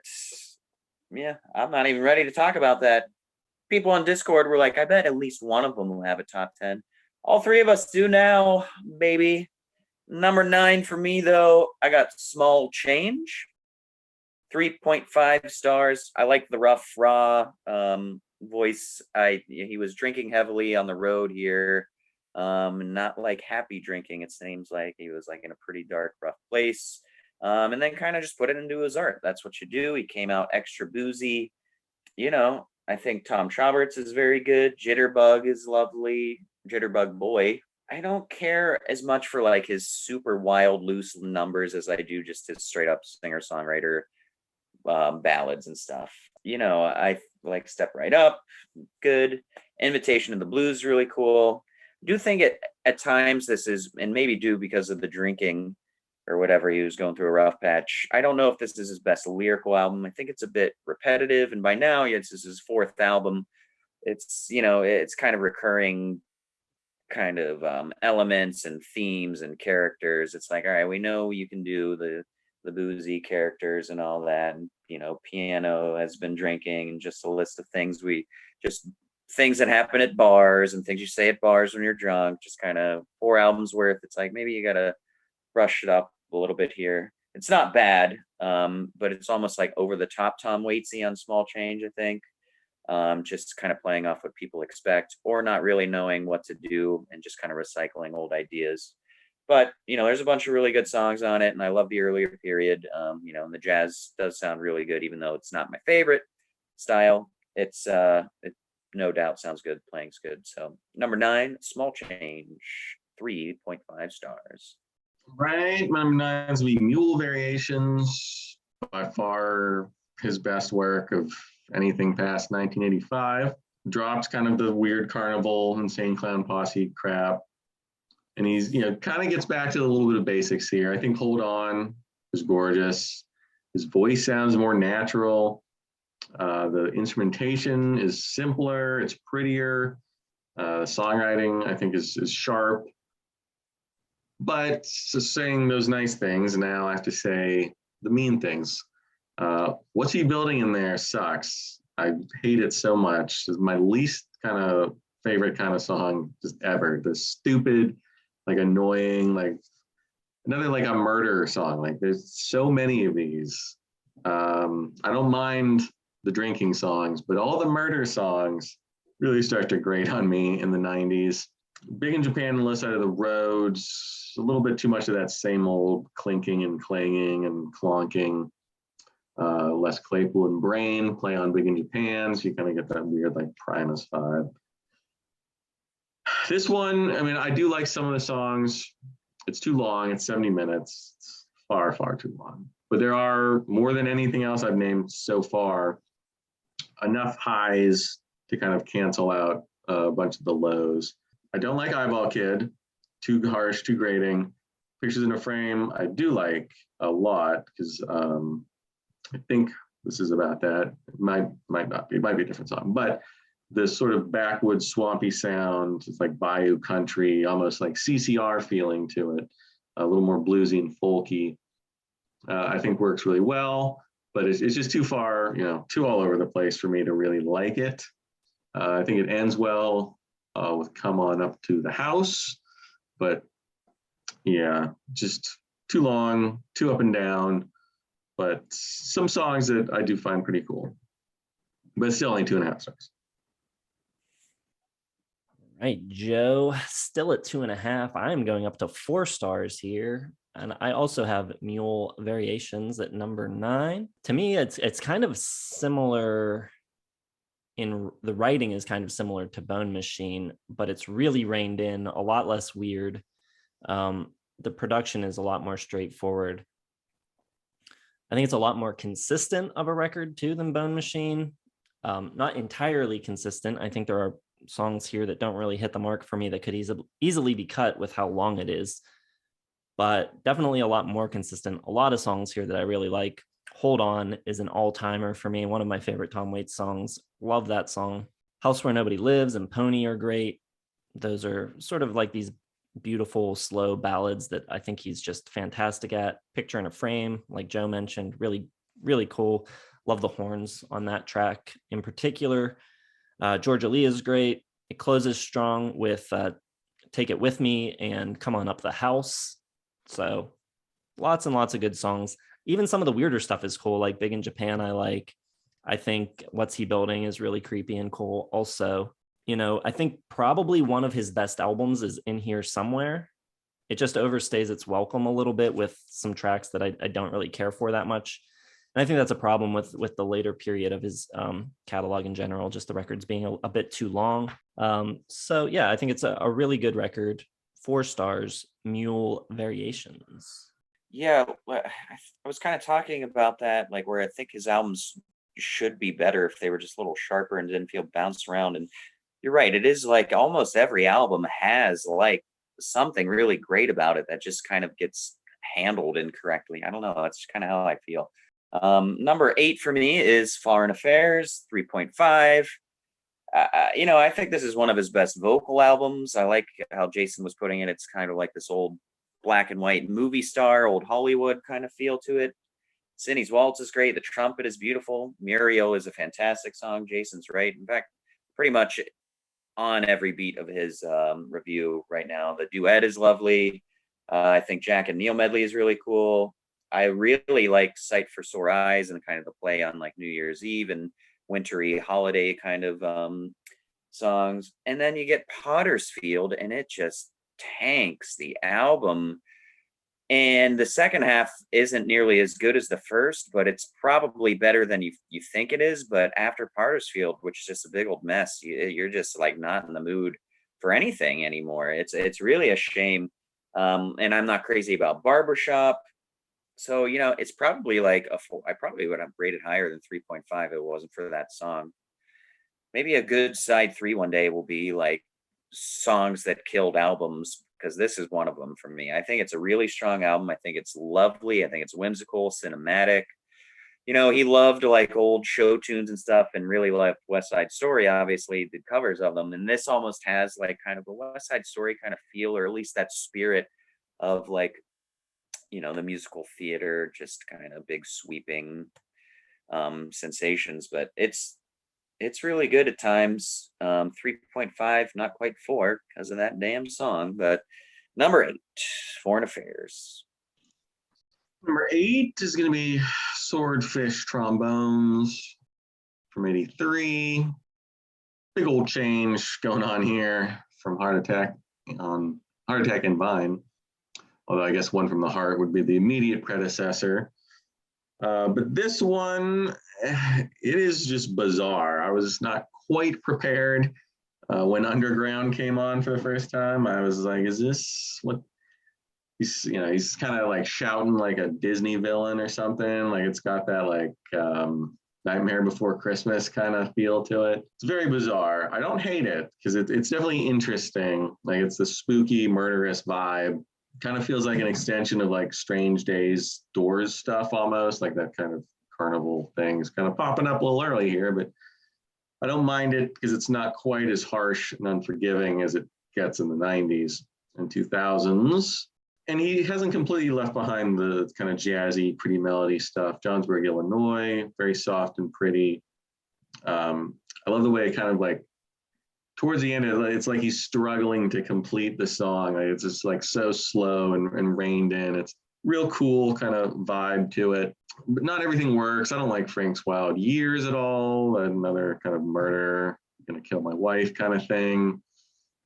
yeah, I'm not even ready to talk about that. People on Discord were like, I bet at least one of them will have a top 10. All three of us do now, baby. Number 9 for me, though, I got Small Change. 3.5 stars. I like the rough, raw voice. He was drinking heavily on the road here. Not like happy drinking. It seems like he was like in a pretty dark, rough place. And then kind of just put it into his art. That's what you do. He came out extra boozy. I think Tom Roberts is very good. Jitterbug is lovely. Jitterbug Boy. I don't care as much for like his super wild, loose numbers as I do just his straight up singer-songwriter ballads and stuff. I like Step Right Up, good. Invitation to the Blues, really cool. I do think at times this is, and maybe due because of the drinking or whatever, he was going through a rough patch. I don't know if this is his best lyrical album. I think it's a bit repetitive, and by now, this is his 4th album. It's it's kind of recurring kind of elements and themes and characters. It's like, all right, we know you can do the boozy characters and all that, and piano has been drinking, and just a list of things things that happen at bars and things you say at bars when you're drunk. Just kind of 4 albums worth. It's like maybe you gotta brush it up a little bit here. It's not bad, but it's almost like over the top Tom Waitsy on Small Change, I think. Just kind of playing off what people expect, or not really knowing what to do and just kind of recycling old ideas. But there's a bunch of really good songs on it, and I love the earlier period. And the jazz does sound really good, even though it's not my favorite style. It no doubt sounds good, playing's good. So number 9, Small Change, 3.5 stars. Right, number 9 is the Mule Variations, by far his best work of anything past 1985. Drops kind of the weird carnival, insane clown posse crap. And he's, kind of gets back to a little bit of basics here. I think Hold On is gorgeous. His voice sounds more natural. The instrumentation is simpler. It's prettier. The songwriting, I think, is sharp. But just saying those nice things, now I have to say the mean things. What's he building in there sucks. I hate it so much. It's my least kind of favorite kind of song just ever. The stupid, like annoying, like another like a murder song. Like there's so many of these. I don't mind the drinking songs, but all the murder songs really start to grate on me in the 90s. Big in Japan and Less Side of the Roads, a little bit too much of that same old clinking and clanging and clonking. Les Claypool and Brain play on Big in Japan, so you kind of get that weird like Primus vibe. This one, I mean, I do like some of the songs. It's too long. It's 70 minutes. It's far, far too long. But there are, more than anything else I've named so far, enough highs to kind of cancel out a bunch of the lows. I don't like Eyeball Kid. Too harsh, too grating. Pictures in a Frame, I do like a lot, because I think this is about that. It might not be. It might be a different song. But this sort of backwoods, swampy sound, it's like bayou country, almost like CCR feeling to it. A little more bluesy and folky. I think works really well, but it's just too far, too all over the place for me to really like it. I think it ends well with Come On Up to the House, but yeah, just too long, too up and down, but some songs that I do find pretty cool, but still only 2.5 stars. All right, Joe, still at 2.5. I'm going up to 4 stars here. And I also have Mule Variations at number 9. To me, it's kind of similar in the writing is kind of similar to Bone Machine, but it's really reined in, a lot less weird. The production is a lot more straightforward. I think it's a lot more consistent of a record too than Bone Machine. Not entirely consistent. I think there are songs here that don't really hit the mark for me that could easily be cut with how long it is, but definitely a lot more consistent. A lot of songs here that I really like. Hold On is an all-timer for me, one of my favorite Tom Waits songs. Love that song. House Where Nobody Lives and Pony are great. Those are sort of like these beautiful, slow ballads that I think he's just fantastic at. Picture in a Frame, like Joe mentioned, really, really cool. Love the horns on that track in particular. Georgia Lee is great. It closes strong with Take It With Me and Come On Up the House. So lots and lots of good songs. Even some of the weirder stuff is cool, like Big in Japan I like. I think What's He Building is really creepy and cool also. You know, I think probably one of his best albums is in here somewhere. It just overstays its welcome a little bit with some tracks that I don't really care for that much. And I think that's a problem with the later period of his catalog in general, just the records being a bit too long. So yeah, I think it's a really good record. 4 stars, Mule Variations. Yeah, I was kind of talking about that, like where I think his albums should be better if they were just a little sharper and didn't feel bounced around. And you're right, it is like almost every album has like something really great about it that just kind of gets handled incorrectly. I don't know, that's kind of how I feel. Number 8 for me is Foreign Affairs, 3.5. You know, I think this is one of his best vocal albums. I like how Jason was putting it. It's kind of like this old black and white movie star, old Hollywood kind of feel to it. Cindy's Waltz is great. The trumpet is beautiful. Muriel is a fantastic song. Jason's right. In fact, pretty much on every beat of his review right now. The duet is lovely. I think Jack and Neil medley is really cool. I really like Sight for Sore Eyes and kind of the play on like New Year's Eve and wintry holiday kind of songs. And then you get Pottersfield and it just tanks the album. And the second half isn't nearly as good as the first, but it's probably better than you think it is. But after Pottersfield, which is just a big old mess, you're just like not in the mood for anything anymore. It's really a shame. And I'm not crazy about Barbershop. So, you know, it's probably like I probably would have rated higher than 3.5 if it wasn't for that song. Maybe a good side 3 one day will be like songs that killed albums, because this is one of them for me. I think it's a really strong album. I think it's lovely. I think it's whimsical, cinematic. You know, he loved like old show tunes and stuff and really loved West Side Story, obviously, the covers of them. And this almost has like kind of a West Side Story kind of feel, or at least that spirit of like, you know, the musical theater, just kind of big sweeping sensations. But it's really good at times. 3.5, not quite 4 because of that damn song. But number 8, Foreign Affairs. Number 8 is going to be Swordfish Trombones from 83. Big old change going on here from Heartattack and Vine. Although I guess One from the Heart would be the immediate predecessor. But this one, it is just bizarre. I was not quite prepared when Underground came on for the first time. I was like, is this what he's kind of like shouting like a Disney villain or something. Like it's got that like Nightmare Before Christmas kind of feel to it. It's very bizarre. I don't hate it because it's definitely interesting. Like it's the spooky, murderous vibe. Kind of feels like an extension of like Strange Days Doors stuff almost, like that kind of carnival thing is kind of popping up a little early here, but I don't mind it because it's not quite as harsh and unforgiving as it gets in the 90s and 2000s. And he hasn't completely left behind the kind of jazzy, pretty melody stuff. Johnsburg, Illinois, very soft and pretty. I love the way it kind of like towards the end, it's like he's struggling to complete the song. Like it's just like so slow and reined in. It's real cool kind of vibe to it. But not everything works. I don't like Frank's Wild Years at all. Another kind of murder, gonna kill my wife kind of thing.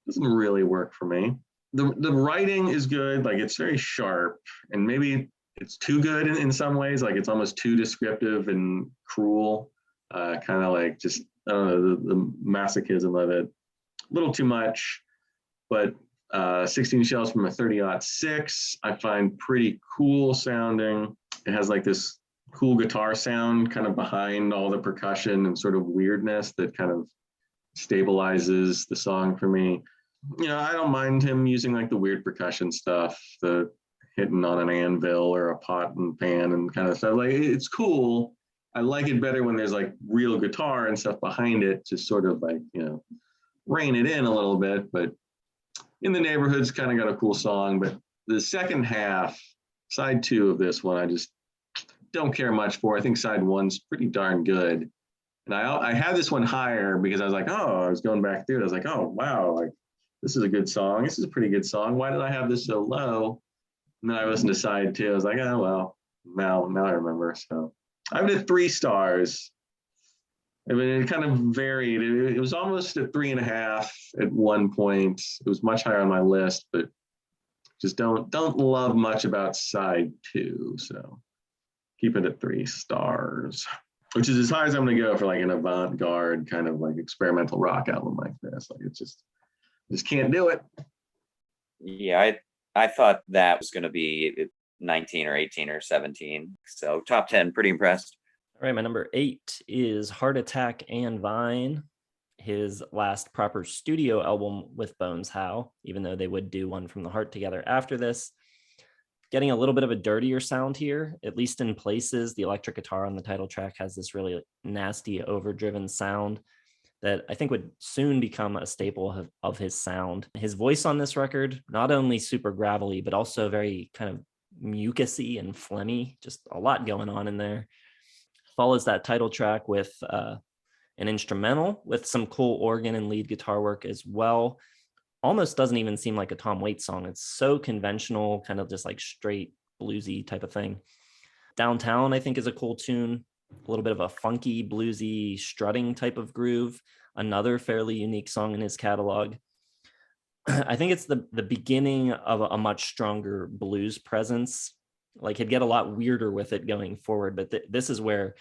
Doesn't really work for me. The writing is good. Like it's very sharp, and maybe it's too good in some ways. Like it's almost too descriptive and cruel. Kind of like just I don't know, the masochism of it. A little too much, but 16 shells from a 30-06, I find pretty cool sounding. It has like this cool guitar sound kind of behind all the percussion and sort of weirdness that kind of stabilizes the song for me. You know, I don't mind him using like the weird percussion stuff, the hitting on an anvil or a pot and pan and kind of stuff. Like, it's cool. I like it better when there's like real guitar and stuff behind it to sort of like, you know, rein it in a little bit. But In the Neighborhood's kind of got a cool song. But the second half, side 2 of this one, I just don't care much for. I think side 1's pretty darn good. And I had this one higher because I was like, oh, I was going back through it. I was like, oh, wow, like this is a good song. This is a pretty good song. Why did I have this so low? And then I listened to side 2. I was like, oh, well, now I remember. So I have it at 3 stars. I mean, it kind of varied. It was almost at 3.5 at one point. It was much higher on my list, but just don't love much about side 2. So keep it at 3 stars, which is as high as I'm gonna go for like an avant-garde kind of like experimental rock album like this. Like it's just can't do it. Yeah, I thought that was going to be 19 or 18 or 17. So top 10, pretty impressed. All right, my number 8 is Heartattack and Vine, his last proper studio album with Bones Howe, even though they would do one from the Heart together after this. Getting a little bit of a dirtier sound here, at least in places. The electric guitar on the title track has this really nasty, overdriven sound that I think would soon become a staple of his sound. His voice on this record, not only super gravelly, but also very kind of mucusy and phlegmy, just a lot going on in there. Follows that title track with an instrumental with some cool organ and lead guitar work as well. Almost doesn't even seem like a Tom Waits song. It's so conventional, kind of just like straight bluesy type of thing. Downtown, I think, is a cool tune. A little bit of a funky, bluesy, strutting type of groove. Another fairly unique song in his catalog. I think it's the beginning of a much stronger blues presence. Like he'd get a lot weirder with it going forward, but this is where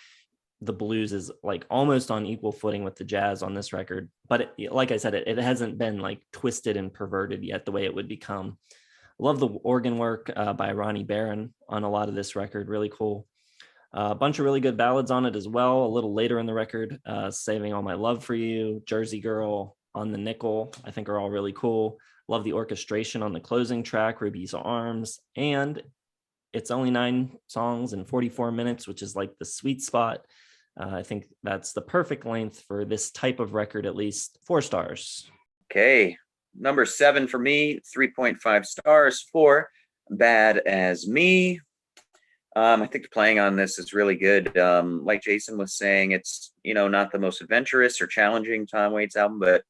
the blues is like almost on equal footing with the jazz on this record. But like I said, it hasn't been like twisted and perverted yet the way it would become. Love the organ work by Ronnie Barron on a lot of this record. Really cool. A bunch of really good ballads on it as well. A little later in the record, Saving All My Love for You, Jersey Girl, On the Nickel, I think are all really cool. Love the orchestration on the closing track, Ruby's Arms. And it's only 9 songs and 44 minutes, which is like the sweet spot. I think that's the perfect length for this type of record, at least. 4 stars. Okay. Number 7 for me, 3.5 stars for Bad As Me. I think the playing on this is really good. Like Jason was saying, it's, not the most adventurous or challenging Tom Waits album, but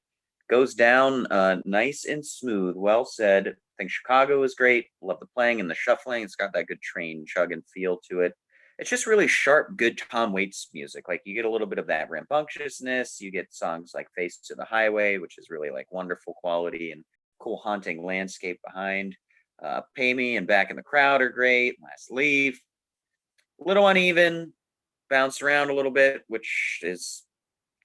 goes down nice and smooth. Well said. I think Chicago is great. Love the playing and the shuffling. It's got that good train chugging feel to it. It's just really sharp, good Tom Waits music. Like you get a little bit of that rambunctiousness. You get songs like Face to the Highway, which is really like wonderful quality and cool haunting landscape behind. Pay Me and Back in the Crowd are great. Last Leave. A little uneven, bounced around a little bit, which is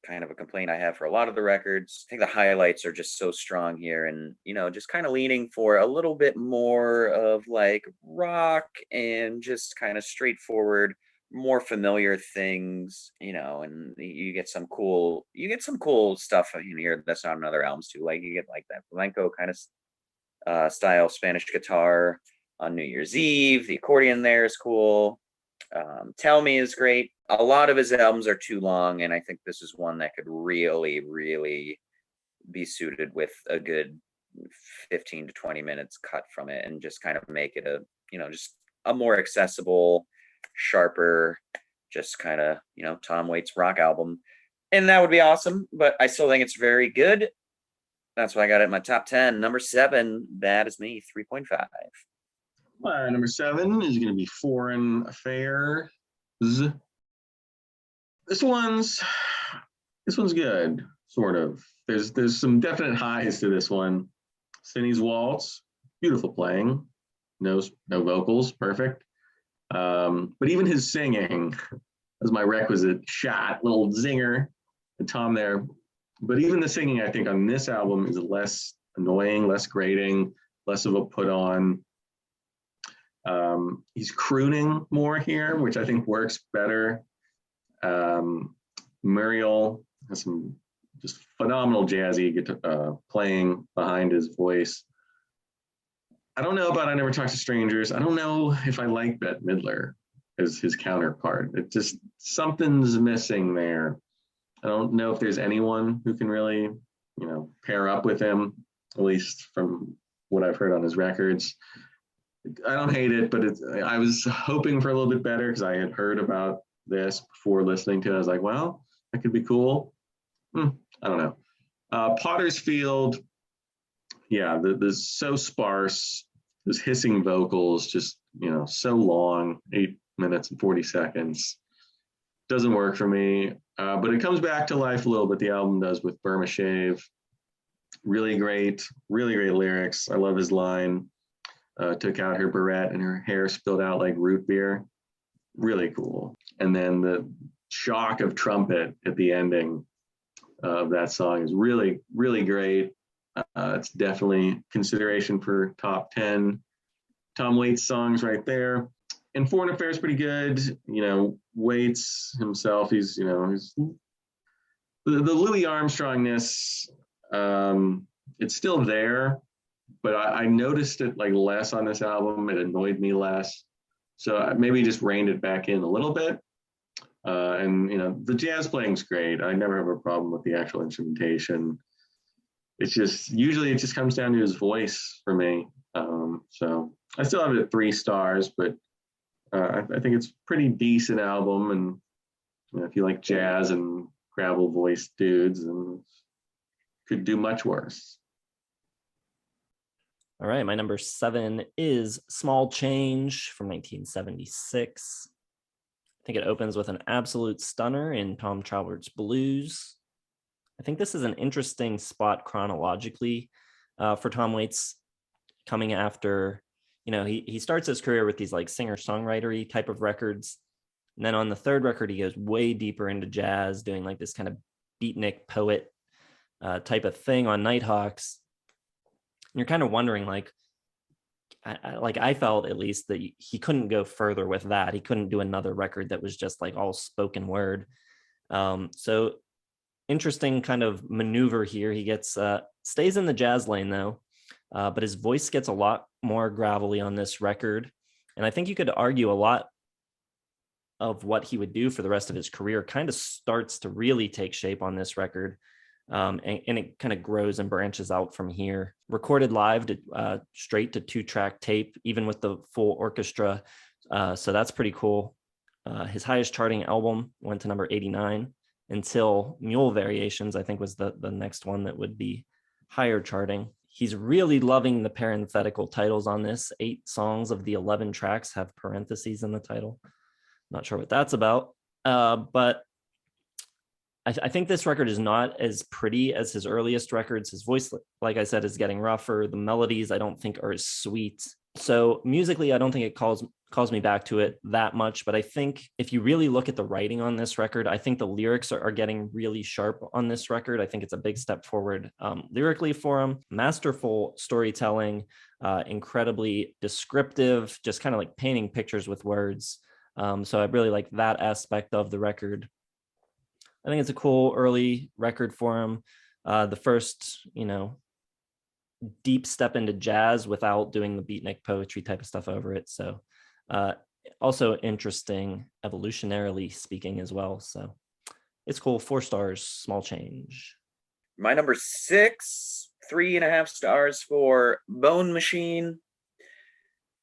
kind of a complaint I have for a lot of the records. I think the highlights are just so strong here and, just kind of leaning for a little bit more of like rock and just kind of straightforward, more familiar things, and you get some cool stuff in here that's not on other albums too. Like you get like that flamenco kind of style Spanish guitar on New Year's Eve. The accordion there is cool. Tell Me is great. A lot of his albums are too long, and I think this is one that could really, really be suited with a good 15 to 20 minutes cut from it and just kind of make it just a more accessible, sharper, just kind of, Tom Waits rock album. And that would be awesome, but I still think it's very good. That's why I got it in my top 10. Number 7, Bad As Me, 3.5. Number 7 is going to be Foreign Affairs. This one's good, sort of. There's some definite highs to this one. Cindy's Waltz, beautiful playing, no vocals, perfect. But even his singing, as my requisite shot, little zinger. Tom there. But even the singing, I think, on this album is less annoying, less grating, less of a put on. He's crooning more here, which I think works better. Muriel has some just phenomenal jazzy playing behind his voice. I don't know about I Never Talk to Strangers. I don't know if I like Bette Midler as his counterpart. It just, something's missing there. I don't know if there's anyone who can really, pair up with him, at least from what I've heard on his records. I don't hate it, but I was hoping for a little bit better because I had heard about this before listening to it. I was like, well, that could be cool. I don't know. Potter's Field, yeah, there's so sparse. Those hissing vocals, just, so long, 8 minutes and 40 seconds. Doesn't work for me, but it comes back to life a little bit. The album does with Burma Shave. Really great lyrics. I love his line. Took out her barrette and her hair spilled out like root beer. Really cool. And then the shock of trumpet at the ending of that song is really, really great. It's definitely consideration for top 10 Tom Waits songs right there. And Foreign Affair is pretty good. Waits himself, he's the Louis Armstrongness, it's still there, but I noticed it like less on this album. It annoyed me less. So I maybe just reined it back in a little bit. And the jazz playing's great. I never have a problem with the actual instrumentation. It's just, usually it just comes down to his voice for me. So I still have it at 3 stars, but I think it's a pretty decent album. And if you like jazz and gravel voice dudes, then could do much worse. All right, my number 7 is Small Change from 1976. I think it opens with an absolute stunner in Tom Traubert's Blues. I think this is an interesting spot chronologically for Tom Waits, coming after, he starts his career with these like singer-songwriter-y type of records. And then on the 3rd record, he goes way deeper into jazz, doing like this kind of beatnik poet type of thing on Nighthawks. And you're kind of wondering, I felt at least that he couldn't go further with that. He couldn't do another record that was just like all spoken word. So interesting kind of maneuver here. He gets stays in the jazz lane though, but his voice gets a lot more gravelly on this record. And I think you could argue a lot of what he would do for the rest of his career kind of starts to really take shape on this record. And it kind of grows and branches out from here. Recorded live straight to 2-track tape, even with the full orchestra. So that's pretty cool. His highest charting album went to number 89 until Mule Variations, I think, was the next one that would be higher charting. He's really loving the parenthetical titles on this. 8 songs of the 11 tracks have parentheses in the title. Not sure what that's about, but I think this record is not as pretty as his earliest records. His voice, like I said, is getting rougher. The melodies, I don't think, are as sweet. So musically, I don't think it calls me back to it that much. But I think if you really look at the writing on this record, I think the lyrics are getting really sharp on this record. I think it's a big step forward lyrically for him. Masterful storytelling, incredibly descriptive, just kind of like painting pictures with words. So I really like that aspect of the record. I think it's a cool early record for him. The first, deep step into jazz without doing the beatnik poetry type of stuff over it. So also interesting evolutionarily speaking as well. So it's cool. 4 stars, Small Change. My number 6, 3.5 stars for Bone Machine.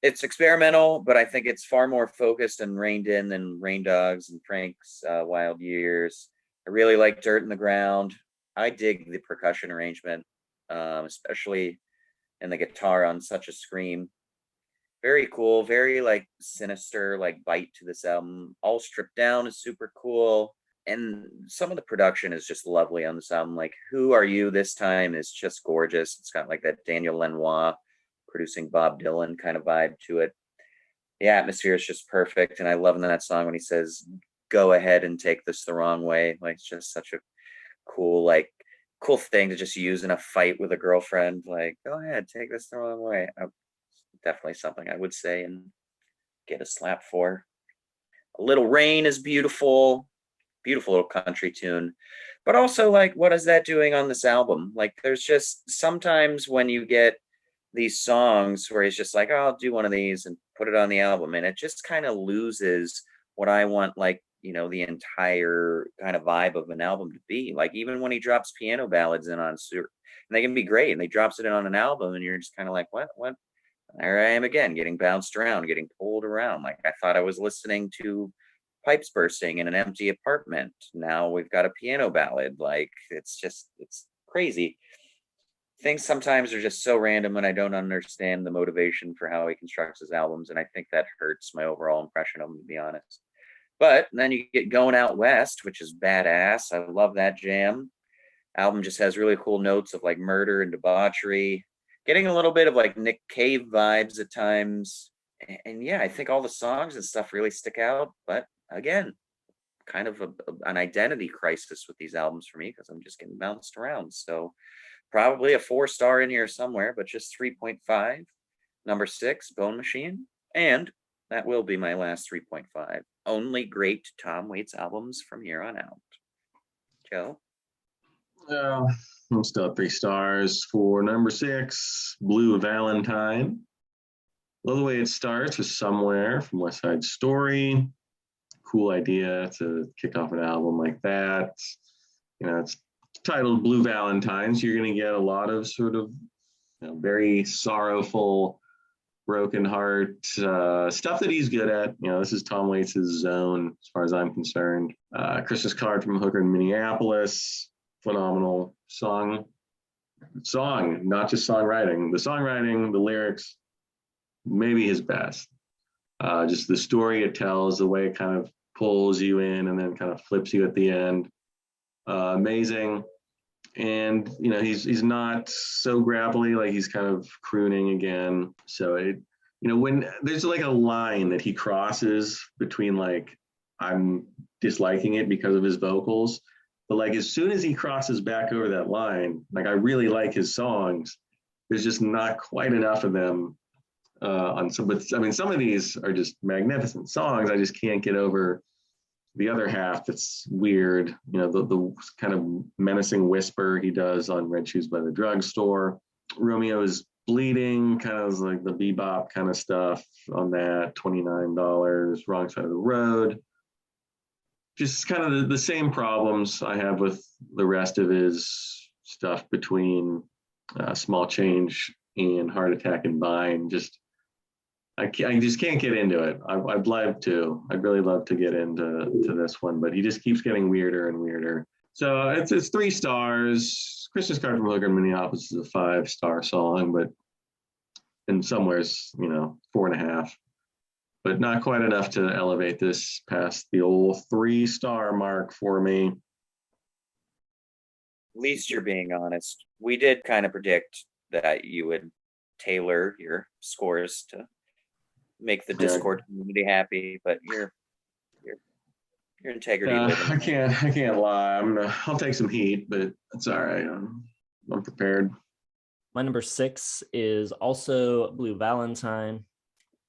It's experimental, but I think it's far more focused and reined in than Rain Dogs and Frank's Wild Years. I really like Dirt in the Ground. I dig the percussion arrangement, especially in the guitar on Such a Scream. Very cool, very like sinister, like bite to this album. All Stripped Down is super cool. And some of the production is just lovely on this album. Like Who Are You This Time is just gorgeous. It's got like that Daniel Lanois producing Bob Dylan kind of vibe to it. The atmosphere is just perfect. And I love in that song when he says, "Go ahead and take this the wrong way." Like it's just such a cool thing to just use in a fight with a girlfriend. Like, go ahead, take this the wrong way. Definitely something I would say and get a slap for. A Little Rain is beautiful, beautiful little country tune. But also, like, what is that doing on this album? Like, there's just sometimes when you get these songs where he's just like, oh, I'll do one of these and put it on the album, and it just kind of loses what I want, like, the entire kind of vibe of an album to be. Like, even when he drops piano ballads in on and they can be great, and they drops it in on an album, and you're just kind of like, what? There I am again, getting bounced around, getting pulled around. Like, I thought I was listening to pipes bursting in an empty apartment. Now we've got a piano ballad. Like, it's crazy. Things sometimes are just so random, and I don't understand the motivation for how he constructs his albums. And I think that hurts my overall impression of him, to be honest. But then you get Going Out West, which is badass. I love that jam. Album just has really cool notes of like murder and debauchery, getting a little bit of like Nick Cave vibes at times. And yeah, I think all the songs and stuff really stick out. But again, kind of an identity crisis with these albums for me, because I'm just getting bounced around. So probably a 4-star in here somewhere, but just 3.5. Number 6, Bone Machine. And that will be my last 3.5. Only great Tom Waits albums from here on out. Joe? I'm still at 3 stars for number 6, Blue Valentine. Love the way it starts with Somewhere from West Side Story. Cool idea to kick off an album like that. It's titled Blue Valentines. You're going to get a lot of sort of very sorrowful, broken heart stuff that he's good at. This is Tom Waits' zone as far as I'm concerned. Christmas Card from a Hooker in Minneapolis, phenomenal song, not just songwriting. The songwriting, the lyrics, maybe his best. Just the story it tells, the way it kind of pulls you in and then kind of flips you at the end. Amazing. And he's not so gravelly, like he's kind of crooning again. So when there's like a line that he crosses between like I'm disliking it because of his vocals, but like as soon as he crosses back over that line, like I really like his songs, there's just not quite enough of them on some. But I mean, some of these are just magnificent songs. I just can't get over the other half that's weird, the kind of menacing whisper he does on Red Shoes by the Drugstore. Romeo is Bleeding, kind of like the bebop kind of stuff on that, $29, Wrong Side of the Road. Just kind of the same problems I have with the rest of his stuff between Small Change and Heart Attack and Vine. I just can't get into it. I'd love to. I'd really love to get into this one, but he just keeps getting weirder and weirder. So it's 3 stars. Christmas Card from Hooker in Minneapolis is a 5-star song, but in somewhere's 4.5. But not quite enough to elevate this past the old 3-star mark for me. At least you're being honest. We did kind of predict that you would tailor your scores to make the Discord community happy, but your integrity. I can't lie. I'll take some heat, but it's all right. I'm prepared. My number 6 is also Blue Valentine.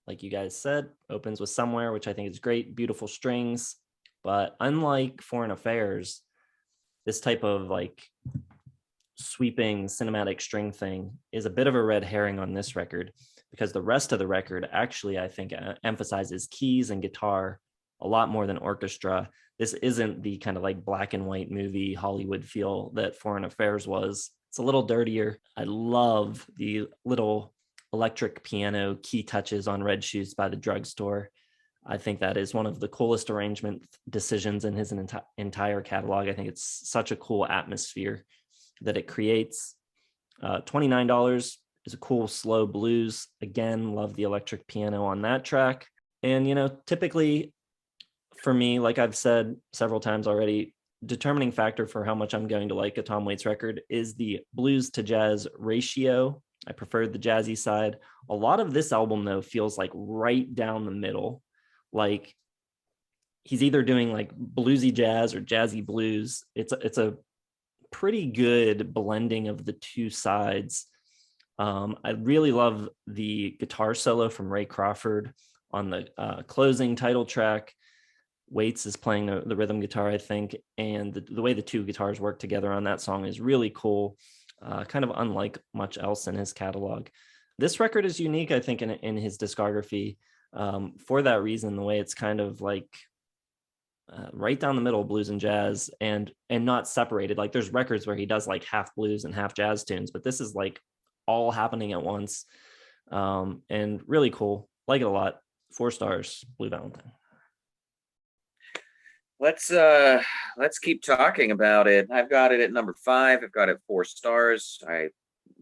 Like you guys said, opens with Somewhere, which I think is great, beautiful strings. But unlike Foreign Affairs, this type of like sweeping cinematic string thing is a bit of a red herring on this record, because the rest of the record actually, I think, emphasizes keys and guitar a lot more than orchestra. This isn't the kind of like black and white movie Hollywood feel that Foreign Affairs was. It's a little dirtier. I love the little electric piano key touches on Red Shoes by the Drugstore. I think that is one of the coolest arrangement decisions in his entire catalog. I think it's such a cool atmosphere that it creates. $29 is a cool slow blues. Again, love the electric piano on that track. And typically for me, like I've said several times already, determining factor for how much I'm going to like a Tom Waits record is the blues to jazz ratio. I preferred the jazzy side. A lot of this album though feels like right down the middle. Like he's either doing like bluesy jazz or jazzy blues. It's a pretty good blending of the two sides. I really love the guitar solo from Ray Crawford on the closing title track. Waits is playing the rhythm guitar, I think, and the way the two guitars work together on that song is really cool, kind of unlike much else in his catalog. This record is unique, I think, in his discography, for that reason, the way it's kind of like right down the middle, blues and jazz, and not separated. Like there's records where he does like half blues and half jazz tunes, but this is like all happening at once, and really cool. Like it a lot. 4 stars, Blue Valentine. Let's keep talking about it. I've got it at number 5. I've got it 4 stars. I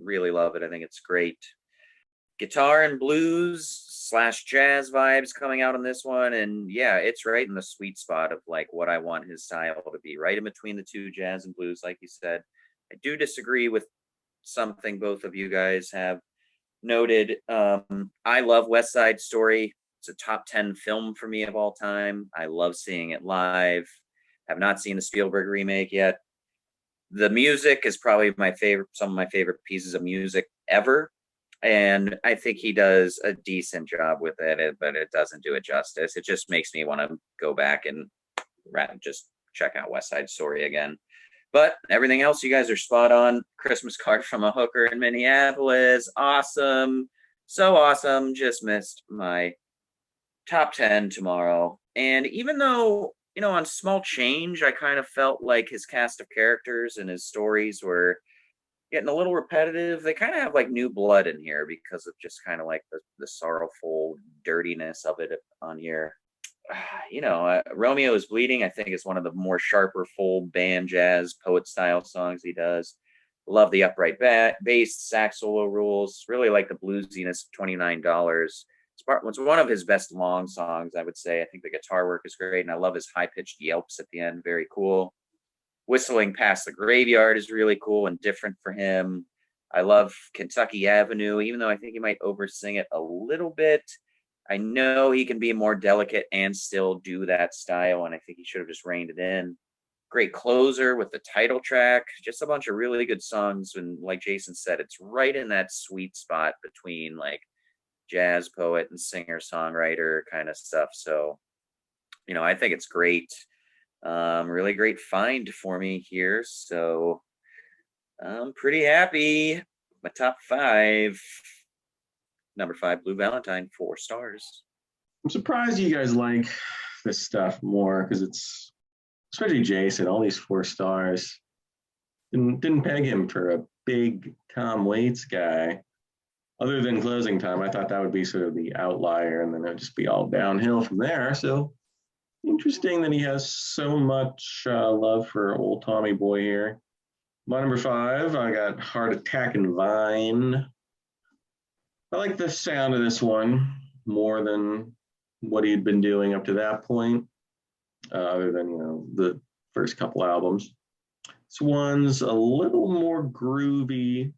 really love it. I think it's great. Guitar and blues / jazz vibes coming out on this one, and yeah, it's right in the sweet spot of like what I want his style to be, right in between the two, jazz and blues, like you said. I do disagree with something both of you guys have noted. I love West Side Story. It's a top 10 film for me of all time. I love seeing it live. Have not seen the Spielberg remake yet. The music is probably some of my favorite pieces of music ever. And I think he does a decent job with it, but it doesn't do it justice. It just makes me want to go back and just check out West Side Story again. But everything else, you guys are spot on. Christmas Card from a Hooker in Minneapolis. Awesome. So awesome. Just missed my top 10 tomorrow. And even though, on Small Change, I kind of felt like his cast of characters and his stories were getting a little repetitive, they kind of have like new blood in here because of just kind of like the sorrowful dirtiness of it on here. Romeo is Bleeding, I think, is one of the more sharper, full band jazz poet style songs he does. Love the upright bass, sax solo rules. Really like the bluesiness of $29. It's one of his best long songs, I would say. I think the guitar work is great, and I love his high-pitched yelps at the end. Very cool. Whistling Past the Graveyard is really cool and different for him. I love Kentucky Avenue, even though I think he might oversing it a little bit. I know he can be more delicate and still do that style, and I think he should have just reined it in. Great closer with the title track. Just a bunch of really good songs, and like Jason said, it's right in that sweet spot between like jazz poet and singer-songwriter kind of stuff. So, I think it's great. Really great find for me here. So I'm pretty happy. My top 5. Number 5, Blue Valentine, 4 stars. I'm surprised you guys like this stuff more because it's, especially Jason, all these 4 stars. Didn't peg him for a big Tom Waits guy. Other than Closing Time, I thought that would be sort of the outlier, and then it would just be all downhill from there. So interesting that he has so much love for old Tommy Boy here. My number 5, I got Heartattack and Vine. I like the sound of this one more than what he'd been doing up to that point, other than, the first couple albums. This one's a little more groovy, a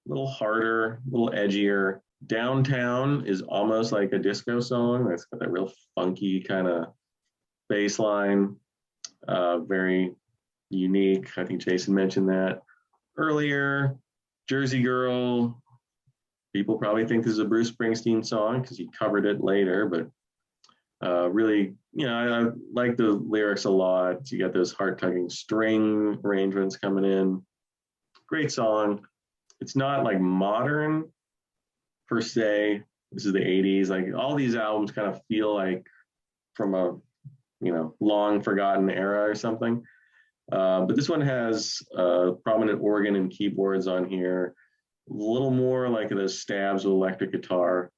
little harder, a little edgier. Downtown is almost like a disco song. It's got that real funky kind of bass line, very unique. I think Jason mentioned that earlier. Jersey Girl, people probably think this is a Bruce Springsteen song because he covered it later, but really, I like the lyrics a lot. You got those heart-tugging string arrangements coming in. Great song. It's not like modern per se. This is the 80s. Like all these albums kind of feel like from a long forgotten era or something. But this one has prominent organ and keyboards on here. A little more like those stabs with electric guitar,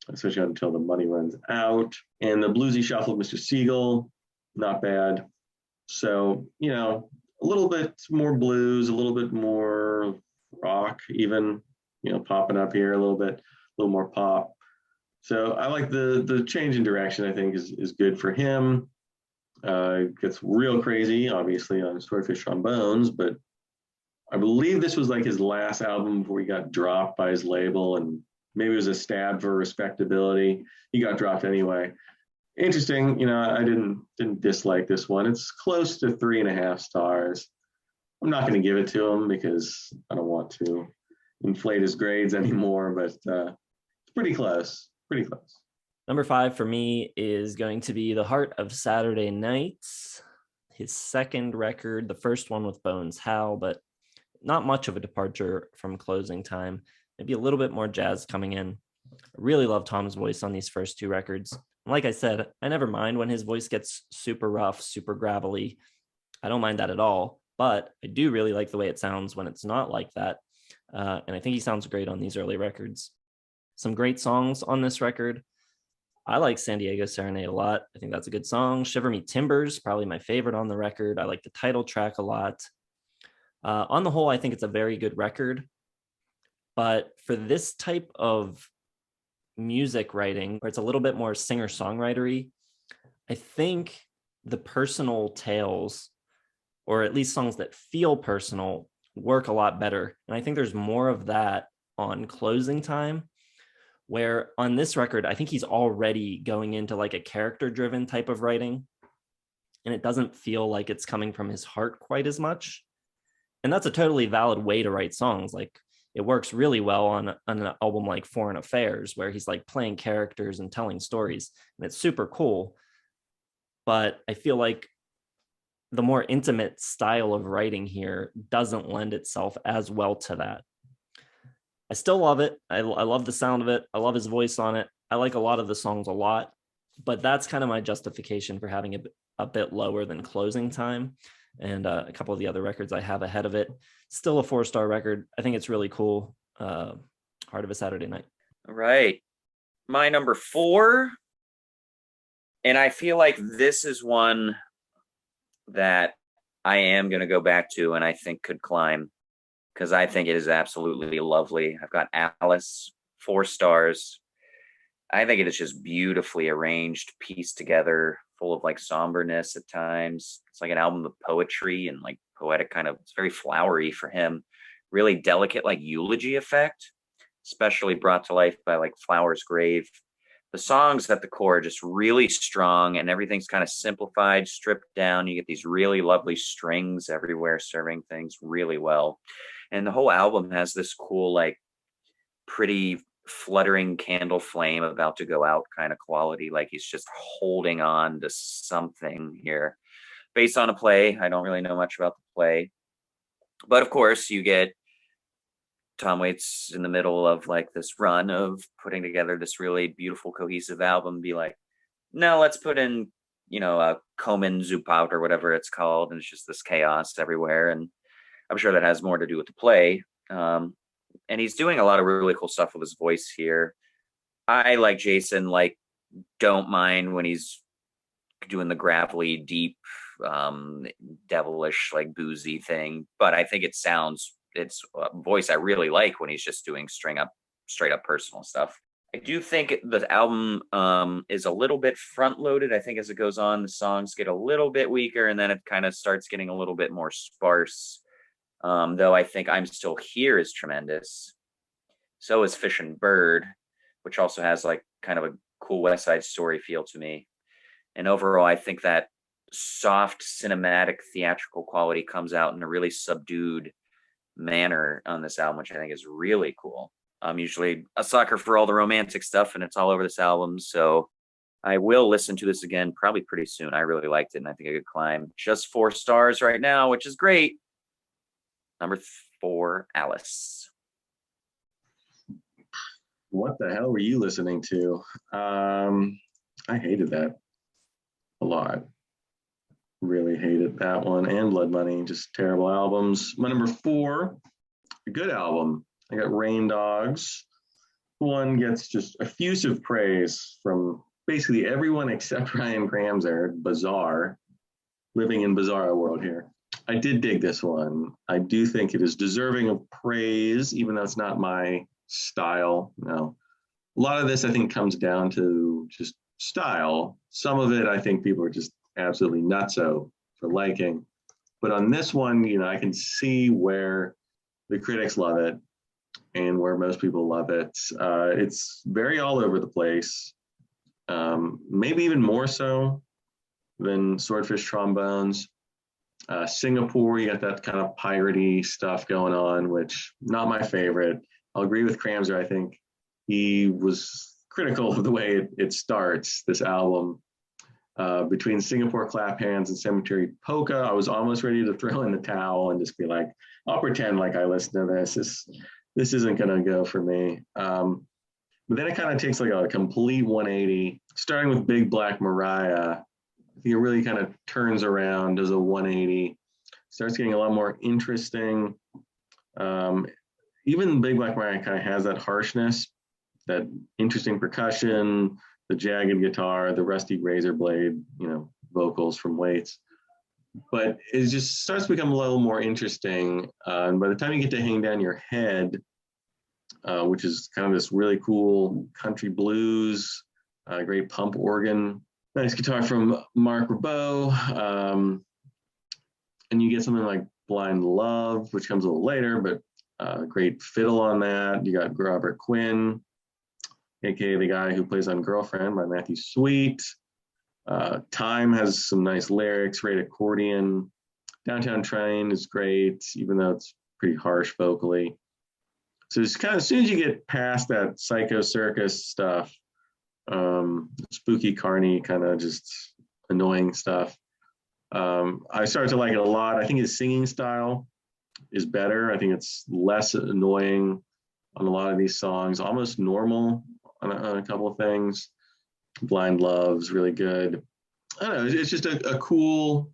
especially until the money runs out. And the bluesy shuffle of Mr. Siegel, not bad. So, a little bit more blues, a little bit more rock, even, popping up here a little more pop. So I like the change in direction. I think is good for him. Gets real crazy, obviously, on Swordfish Trombones, but I believe this was like his last album before he got dropped by his label, and maybe it was a stab for respectability. He got dropped anyway. Interesting, I didn't dislike this one. It's close to 3.5 stars. I'm not going to give it to him because I don't want to inflate his grades anymore, but it's pretty close. Pretty close. Number 5 for me is going to be The Heart of Saturday Nights, his second record, the first one with Bones Howe, but not much of a departure from Closing Time. Maybe a little bit more jazz coming in. I really love Tom's voice on these first 2 records. Like I said, I never mind when his voice gets super rough, super gravelly. I don't mind that at all, but I do really like the way it sounds when it's not like that. And I think he sounds great on these early records. Some great songs on this record. I like San Diego Serenade a lot. I think that's a good song. Shiver Me Timbers, probably my favorite on the record. I like the title track a lot. On the whole, I think it's a very good record. But for this type of music writing, where it's a little bit more singer-songwritery, I think the personal tales, or at least songs that feel personal, work a lot better. And I think there's more of that on Closing Time, where on this record, I think he's already going into like a character-driven type of writing, and it doesn't feel like it's coming from his heart quite as much. And that's a totally valid way to write songs. Like, it works really well on an album like Foreign Affairs, where he's like playing characters and telling stories, and it's super cool. But I feel like the more intimate style of writing here doesn't lend itself as well to that. I still love it. I love the sound of it. I love his voice on it. I like a lot of the songs a lot, but that's kind of my justification for having it a bit lower than Closing Time and a couple of the other records I have ahead of it. Still a 4-star record. I think it's really cool. Heart of a Saturday Night. All right. My number 4, and I feel like this is one that I am going to go back to and I think could climb, because I think it is absolutely lovely. I've got Alice, 4 stars. I think it is just beautifully arranged, pieced together, full of like somberness at times. It's like an album of poetry and like poetic kind of, it's very flowery for him. Really delicate, like eulogy effect, especially brought to life by like Flower's Grave. The songs at the core are just really strong, and everything's kind of simplified, stripped down. You get these really lovely strings everywhere serving things really well. And the whole album has this cool, like pretty fluttering candle flame about to go out kind of quality. Like he's just holding on to something here. Based on a play. I don't really know much about the play. But of course, you get Tom Waits in the middle of like this run of putting together this really beautiful, cohesive album, be like, no, let's put in, a Komen Zupaut or whatever it's called. And it's just this chaos everywhere. And I'm sure that has more to do with the play. And he's doing a lot of really cool stuff with his voice here. I, like Jason, like, don't mind when he's doing the gravelly, deep, devilish, like boozy thing. But I think it's a voice I really like when he's just doing straight up personal stuff. I do think the album is a little bit front loaded. I think as it goes on, the songs get a little bit weaker, and then it kind of starts getting a little bit more sparse. Though I think I'm Still Here is tremendous. So is Fish and Bird, which also has like kind of a cool West Side Story feel to me. And overall, I think that soft cinematic theatrical quality comes out in a really subdued manner on this album, which I think is really cool. I'm usually a sucker for all the romantic stuff, and it's all over this album. So I will listen to this again probably pretty soon. I really liked it, and I think I could climb. Just 4 stars right now, which is great. Number 4, Alice. What the hell were you listening to? I hated that a lot. Really hated that one, and Blood Money, just terrible albums. My number 4, a good album. I got Rain Dogs. One gets just effusive praise from basically everyone except Ryan Kramzer. Bizarre, living in bizarre world here. I did dig this one. I do think it is deserving of praise, even though it's not my style. No, a lot of this I think comes down to just style. Some of it I think people are just absolutely nutso for liking. But on this one, I can see where the critics love it and where most people love it. It's very all over the place. Maybe even more so than Swordfish Trombones. Singapore, you got that kind of piratey stuff going on, which not my favorite. I'll agree with Cramser. I think he was critical of the way it starts, this album. Between Singapore Clap Hands and Cemetery Polka, I was almost ready to throw in the towel and just be like, I'll pretend like I listen to this. This isn't going to go for me. But then it kind of takes like a complete 180, starting with Big Black Mariah. I think it really kind of turns around, does a 180, starts getting a lot more interesting. Even Big Black Mariah kind of has that harshness, that interesting percussion, the jagged guitar, the rusty razor blade, vocals from Waits. But it just starts to become a little more interesting. And by the time you get to Hang Down Your Head, which is kind of this really cool country blues, great pump organ, nice guitar from Mark Ribot. And you get something like Blind Love, which comes a little later, but great fiddle on that. You got Robert Quinn, aka the guy who plays on Girlfriend by Matthew Sweet. Time has some nice lyrics, great accordion. Downtown Train is great, even though it's pretty harsh vocally. So it's kind of, as soon as you get past that Psycho Circus stuff, spooky, carny, kind of just annoying stuff, I started to like it a lot. I think his singing style is better. I think it's less annoying on a lot of these songs, almost normal on a couple of things. Blind Love's really good. I don't know, it's just a cool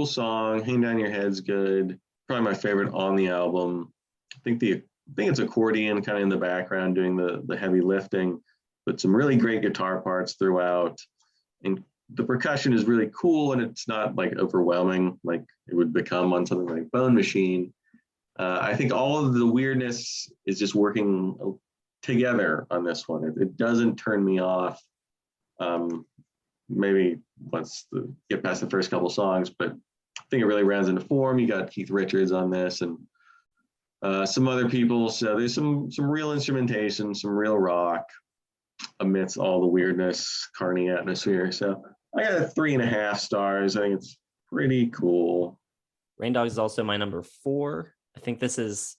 song. Hang Down Your Head's good. Probably my favorite on the album. I think it's accordion kind of in the background doing the heavy lifting, but some really great guitar parts throughout. And the percussion is really cool, and it's not like overwhelming like it would become on something like Bone Machine. I think all of the weirdness is just working together on this one. It doesn't turn me off. Maybe once get past the first couple songs, but I think it really rounds into form. You got Keith Richards on this and some other people. So there's some real instrumentation, some real rock amidst all the weirdness, carny atmosphere. So I got a 3.5 stars. I think it's pretty cool. Rain Dogs is also my number 4. I think this was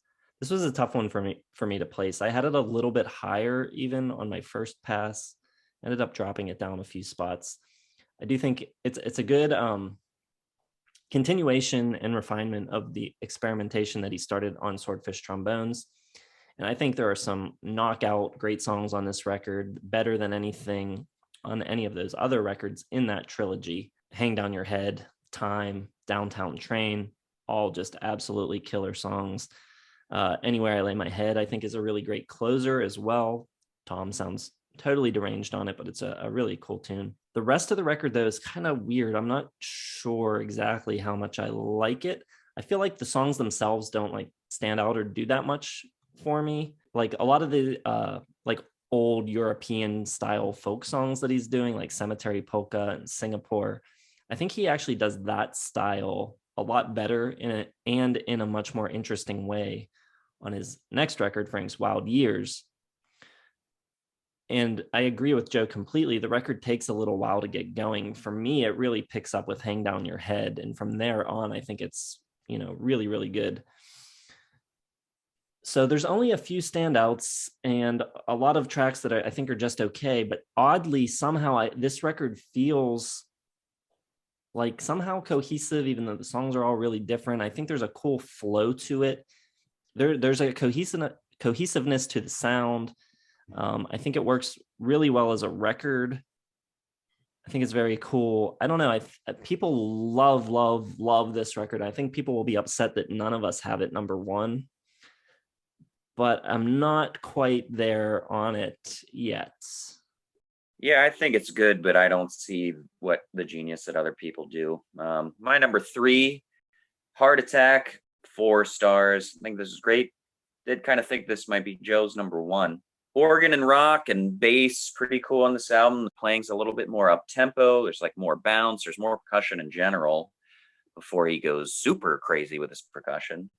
a tough one for me to place. I had it a little bit higher even on my first pass. Ended up dropping it down a few spots. I do think it's a good continuation and refinement of the experimentation that he started on Swordfish Trombones. And I think there are some knockout great songs on this record, better than anything on any of those other records in that trilogy. Hang Down Your Head, Time, Downtown Train, all just absolutely killer songs. Anywhere I Lay My Head, I think, is a really great closer as well. Tom sounds totally deranged on it, but it's a really cool tune. The rest of the record, though, is kind of weird. I'm not sure exactly how much I like it. I feel like the songs themselves don't like stand out or do that much for me. Like a lot of the like old European style folk songs that he's doing, like Cemetery Polka and Singapore, I think he actually does that style a lot better in a much more interesting way on his next record, Frank's Wild Years. And I agree with Joe completely. The record takes a little while to get going. For me, it really picks up with Hang Down Your Head. And from there on, I think it's, really, really good. So there's only a few standouts and a lot of tracks that I think are just okay. But oddly, somehow this record feels like somehow cohesive, even though the songs are all really different. I think there's a cool flow to it. There's a cohesiveness to the sound. I think it works really well as a record. I think it's very cool. I don't know. People love this record. I think people will be upset that none of us have it number 1, but I'm not quite there on it yet. Yeah, I think it's good, but I don't see what the genius that other people do. My number 3, Heartattack, 4 stars. I think this is great. Did kind of think this might be Joe's number 1. Organ and rock and bass, pretty cool on this album. The playing's a little bit more up tempo. There's like more bounce. There's more percussion in general before he goes super crazy with his percussion.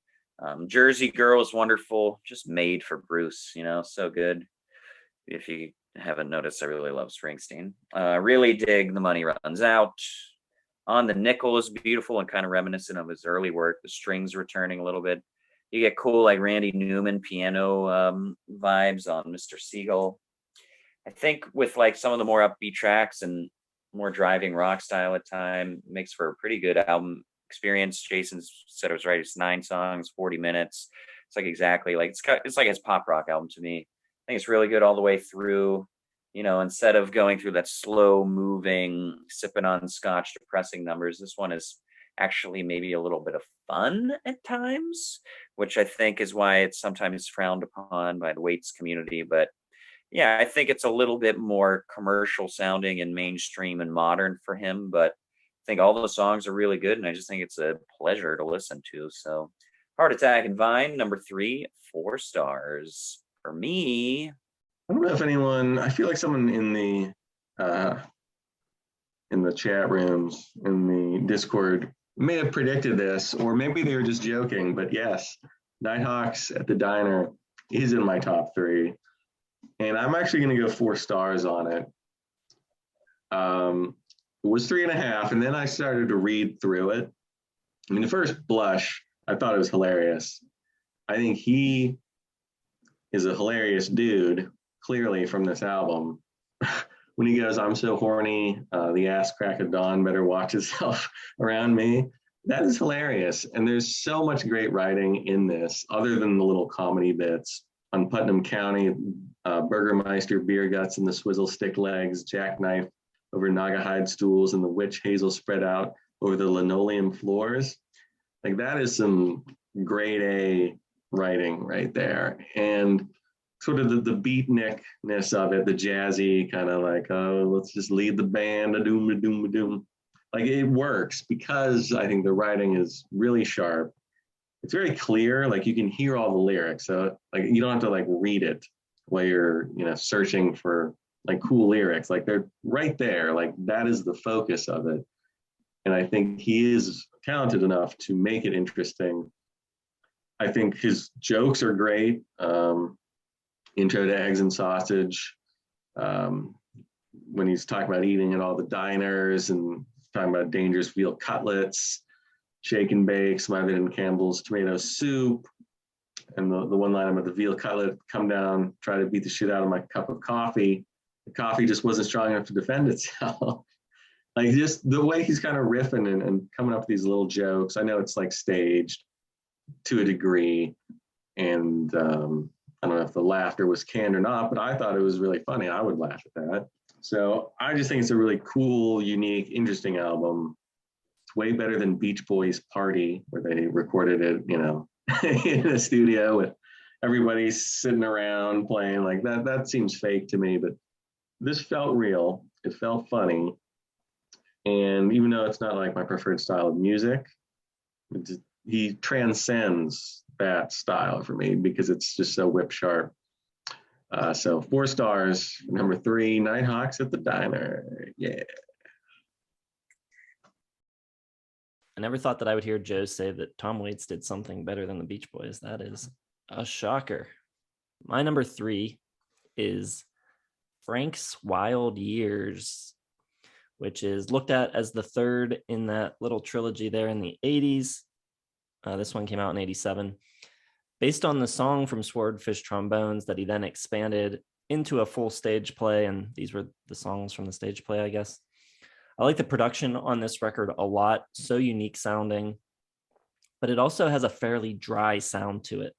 Jersey Girl is wonderful, just made for Bruce, so good. If you haven't noticed, I really love Springsteen. Really dig The Money Runs Out. On the nickel is beautiful and kind of reminiscent of his early work. The strings returning a little bit. You get cool like Randy Newman piano vibes on Mr. Seagull. I think with like some of the more upbeat tracks and more driving rock style at time makes for a pretty good album experience. Jason said it was right. It's 9 songs, 40 minutes. It's like exactly like it's like his pop rock album to me. I think it's really good all the way through. You know, instead of going through that slow moving, sipping on scotch, depressing numbers, this one is actually maybe a little bit of fun at times, which I think is why it's sometimes frowned upon by the Waits community. But yeah, I think it's a little bit more commercial sounding and mainstream and modern for him. But I think all those songs are really good, and I just think it's a pleasure to listen to. So, Heartattack and Vine, number 3, 4 stars for me. I don't know if anyone, I feel like someone in the chat rooms, in the Discord, may have predicted this, or maybe they were just joking, but yes, Nighthawks at the Diner is in my top 3. And I'm actually going to go 4 stars on it. It was 3.5, and then I started to read through it. I mean, the first blush, I thought it was hilarious. I think he is a hilarious dude, clearly from this album. When he goes, "I'm so horny, the ass crack of dawn better watch itself around me." That is hilarious. And there's so much great writing in this, other than the little comedy bits. On Putnam County, Burgermeister beer guts and the swizzle stick legs, jackknife over Naugahyde stools, and the witch hazel spread out over the linoleum floors. Like, that is some grade A writing right there. And sort of the beatnikness of it, the jazzy kind of like, oh, let's just lead the band, a doom, a doom, a doom. Like, it works because I think the writing is really sharp. It's very clear, like you can hear all the lyrics. So like you don't have to like read it while you're, searching for like cool lyrics. Like, they're right there. Like, that is the focus of it. And I think he is talented enough to make it interesting. I think his jokes are great. Intro to Eggs and Sausage, when he's talking about eating at all the diners and talking about dangerous veal cutlets, shake and bake, smothered in Campbell's tomato soup, and the one line about the veal cutlet, come down, try to beat the shit out of my cup of coffee. The coffee just wasn't strong enough to defend itself. Like, just the way he's kind of riffing and coming up with these little jokes. I know it's like staged to a degree, and I don't know if the laughter was canned or not, but I thought it was really funny. I would laugh at that. So I just think it's a really cool, unique, interesting album. It's way better than Beach Boys' Party, where they recorded it, in a studio with everybody sitting around playing. Like, that seems fake to me, but this felt real. It felt funny. And even though it's not like my preferred style of music, he transcends that style for me because it's just so whip sharp. So 4 stars. Number 3, Nighthawks at the Diner. Yeah. I never thought that I would hear Joe say that Tom Waits did something better than the Beach Boys. That is a shocker. My number 3 is Frank's Wild Years, which is looked at as the third in that little trilogy there in the 80s. This one came out in 87. Based on the song from Swordfish Trombones that he then expanded into a full stage play, and these were the songs from the stage play, I guess. I like the production on this record a lot, so unique sounding, but it also has a fairly dry sound to it.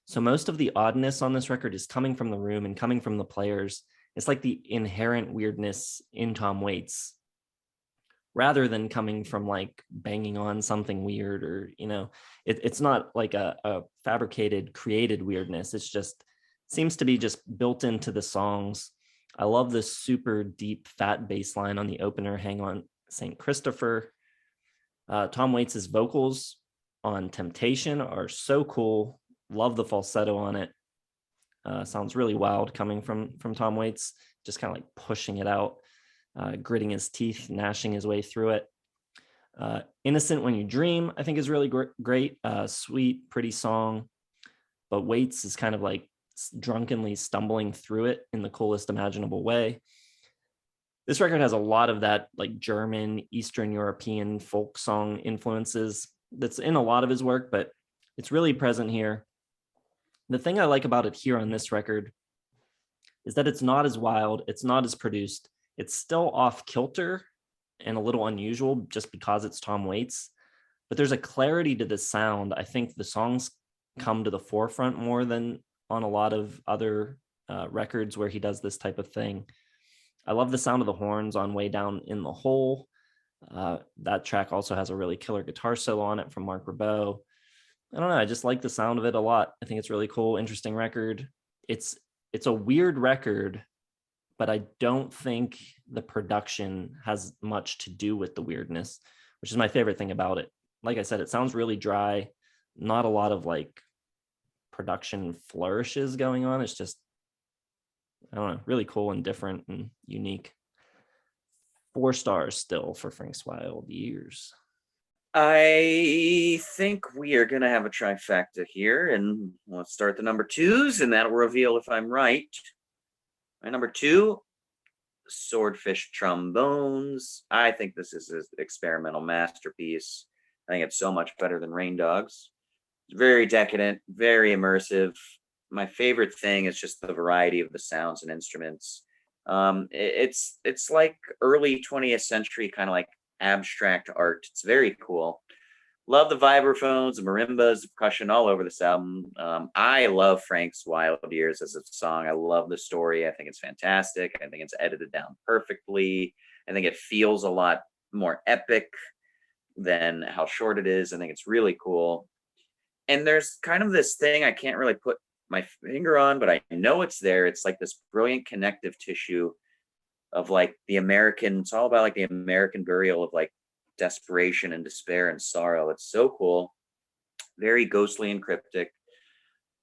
So most of the oddness on this record is coming from the room and coming from the players. It's like the inherent weirdness in Tom Waits, rather than coming from like banging on something weird or, it's not like a fabricated, created weirdness. It's just seems to be just built into the songs. I love this super deep, fat bass line on the opener, Hang On St. Christopher. Tom Waits' vocals on Temptation are so cool. Love the falsetto on it. Sounds really wild coming from Tom Waits, just kind of like pushing it out. Gritting his teeth, gnashing his way through it. Innocent When You Dream, I think, is really great. Sweet, pretty song. But Waits is kind of like drunkenly stumbling through it in the coolest imaginable way. This record has a lot of that like German, Eastern European folk song influences that's in a lot of his work, but it's really present here. The thing I like about it here on this record is that it's not as wild, it's not as produced, it's still off kilter and a little unusual just because it's Tom Waits, but there's a clarity to the sound. I think the songs come to the forefront more than on a lot of other records where he does this type of thing. I love the sound of the horns on Way Down in the Hole. That track also has a really killer guitar solo on it from Mark Ribot. I don't know. I just like the sound of it a lot. I think it's really cool, interesting record. It's a weird record, but I don't think the production has much to do with the weirdness, which is my favorite thing about it. Like I said, it sounds really dry, not a lot of like production flourishes going on. It's just, I don't know, really cool and different and unique. 4 stars still for Frank's Wild Years. I think we are going to have a trifecta here, and let's start the number 2s, and that'll reveal if I'm right. My number 2, Swordfish Trombones. I think this is an experimental masterpiece. I think it's so much better than Rain Dogs. It's very decadent, very immersive. My favorite thing is just the variety of the sounds and instruments. It's like early 20th century kind of like abstract art. It's very cool. Love the vibraphones, the marimbas, the percussion all over this album. I love Frank's Wild Years as a song. I love the story. I think it's fantastic. I think it's edited down perfectly. I think it feels a lot more epic than how short it is. I think it's really cool. And there's kind of this thing I can't really put my finger on, but I know it's there. It's like this brilliant connective tissue of like the American, it's all about like the American burial of like desperation and despair and sorrow. It's so cool. Very ghostly and cryptic.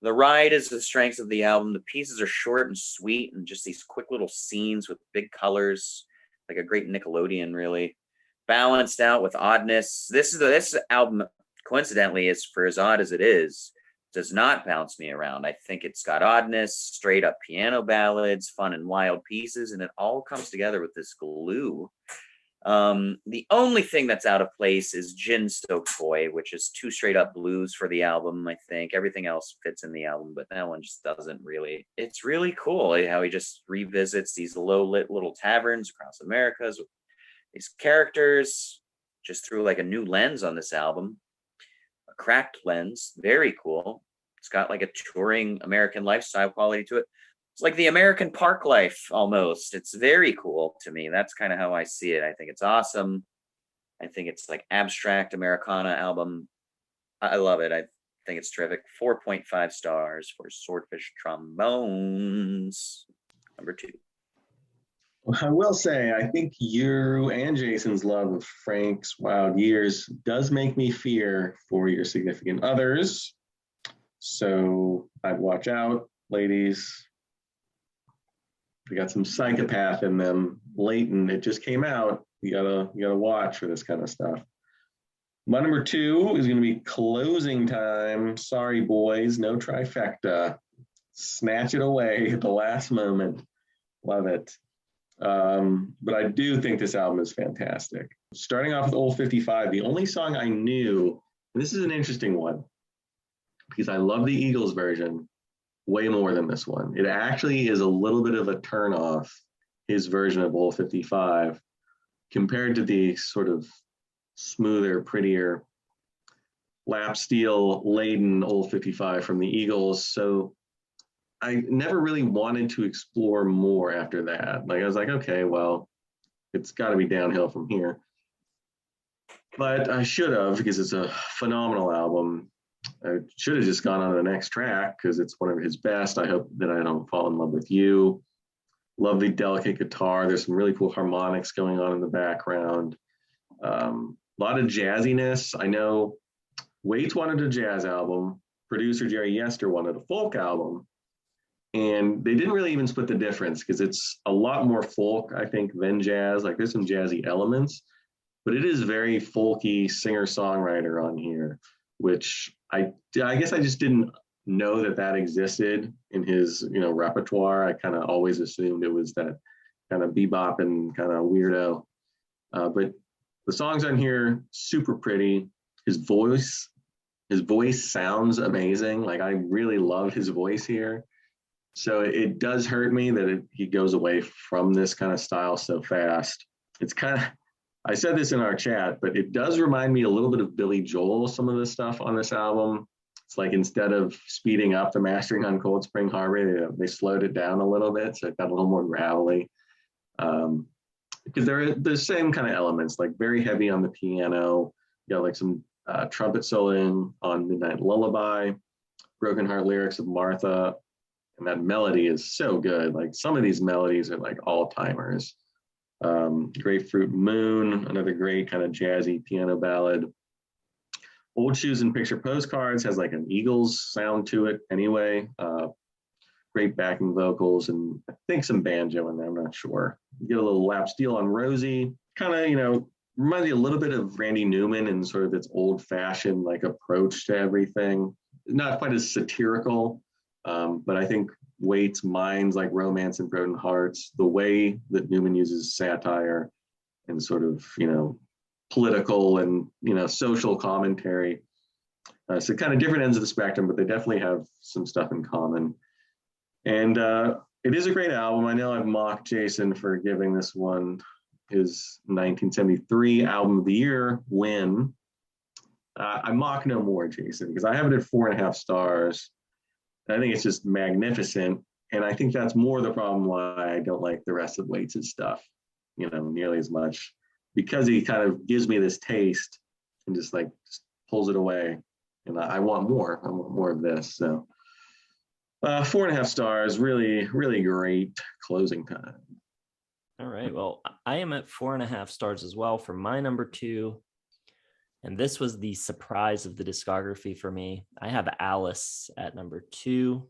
The ride is the strength of the album. The pieces are short and sweet and just these quick little scenes with big colors, like a great Nickelodeon, really. Balanced out with oddness. This album, coincidentally, is for as odd as it is, does not bounce me around. I think it's got oddness, straight up piano ballads, fun and wild pieces, and it all comes together with this glue. The only thing that's out of place is Gin Stoked Boy, which is 2 straight up blues for the album. I think everything else fits in the album, but that one just doesn't really. It's really cool how he just revisits these low lit little taverns across Americas with these characters just through like a new lens on this album, a cracked lens. Very cool. It's got like a touring American lifestyle quality to it. It's like the American park life almost. It's very cool to me. That's kind of how I see it. I think it's awesome. I think it's like abstract Americana album. I love it. I think it's terrific. 4.5 stars for Swordfish Trombones. Number 2. I will say, I think you and Jason's love of Frank's Wild Years does make me fear for your significant others. So I'd watch out, ladies. They got some psychopath in them, latent. It just came out. You gotta watch for this kind of stuff. My number 2 is going to be Closing Time. Sorry, boys, no trifecta. Snatch it away at the last moment. Love it. But I do think this album is fantastic. Starting off with Old 55, the only song I knew, and this is an interesting one, because I love the Eagles version way more than this one. It actually is a little bit of a turnoff, his version of Old 55, compared to the sort of smoother, prettier, lap steel laden Old 55 from the Eagles. So I never really wanted to explore more after that. Like I was like, okay, well, it's got to be downhill from here. But I should have, because it's a phenomenal album. I should have just gone on to the next track because it's one of his best. I hope that I don't fall in love with you. Love the delicate guitar. There's some really cool harmonics going on in the background. A lot of jazziness. I know Waits wanted a jazz album. Producer Jerry Yester wanted a folk album. And they didn't really even split the difference because it's a lot more folk, I think, than jazz. Like there's some jazzy elements, but it is very folky singer-songwriter on here, which I guess I just didn't know that existed in his repertoire. I kind of always assumed it was that kind of bebop and kind of weirdo. But the songs on here, super pretty. His voice sounds amazing. Like I really love his voice here. So it does hurt me that he goes away from this kind of style so fast. It's kind of, I said this in our chat, but it does remind me a little bit of Billy Joel, some of the stuff on this album. It's like instead of speeding up the mastering on Cold Spring Harbor, they slowed it down a little bit. So it got a little more gravelly. Because they're the same kind of elements, like very heavy on the piano. You got like some trumpet soloing on Midnight Lullaby, Broken Heart lyrics of Martha. And that melody is so good. Like some of these melodies are like all timers. Grapefruit Moon, another great kind of jazzy piano ballad. Old Shoes and Picture Postcards has like an Eagles sound to it anyway. Great backing vocals and I think some banjo in there, I'm not sure. You get a little lap steel on Rosie, kind of, reminds me a little bit of Randy Newman and sort of its old fashioned like approach to everything. Not quite as satirical, but I think Waits Minds like Romance and Broken Hearts, the way that Newman uses satire and sort of, political and, social commentary. So kind of different ends of the spectrum, but they definitely have some stuff in common. And it is a great album. I know I've mocked Jason for giving this one his 1973 album of the year win. I mock no more, Jason, because I have it at 4.5 stars. I think it's just magnificent. And I think that's more the problem why I don't like the rest of Waits' stuff, nearly as much, because he kind of gives me this taste and just pulls it away. And I want more. I want more of this. So 4.5 stars, really, really great closing time. All right. Well, I am at 4.5 stars as well for my number 2. And this was the surprise of the discography for me. I have Alice at number 2.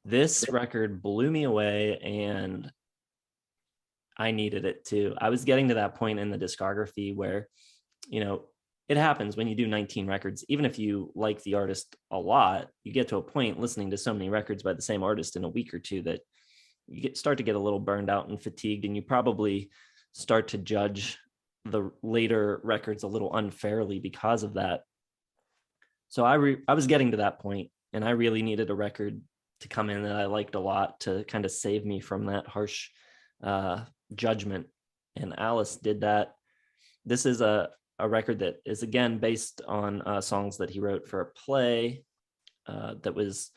This record blew me away and I needed it too. I was getting to that point in the discography where, it happens when you do 19 records. Even if you like the artist a lot, you get to a point listening to so many records by the same artist in a week or two that you start to get a little burned out and fatigued, and you probably start to judge the later records a little unfairly because of that. So I was getting to that point, and I really needed a record to come in that I liked a lot to kind of save me from that harsh judgment. And Alice did that. This is a record that is again based on songs that he wrote for a play that was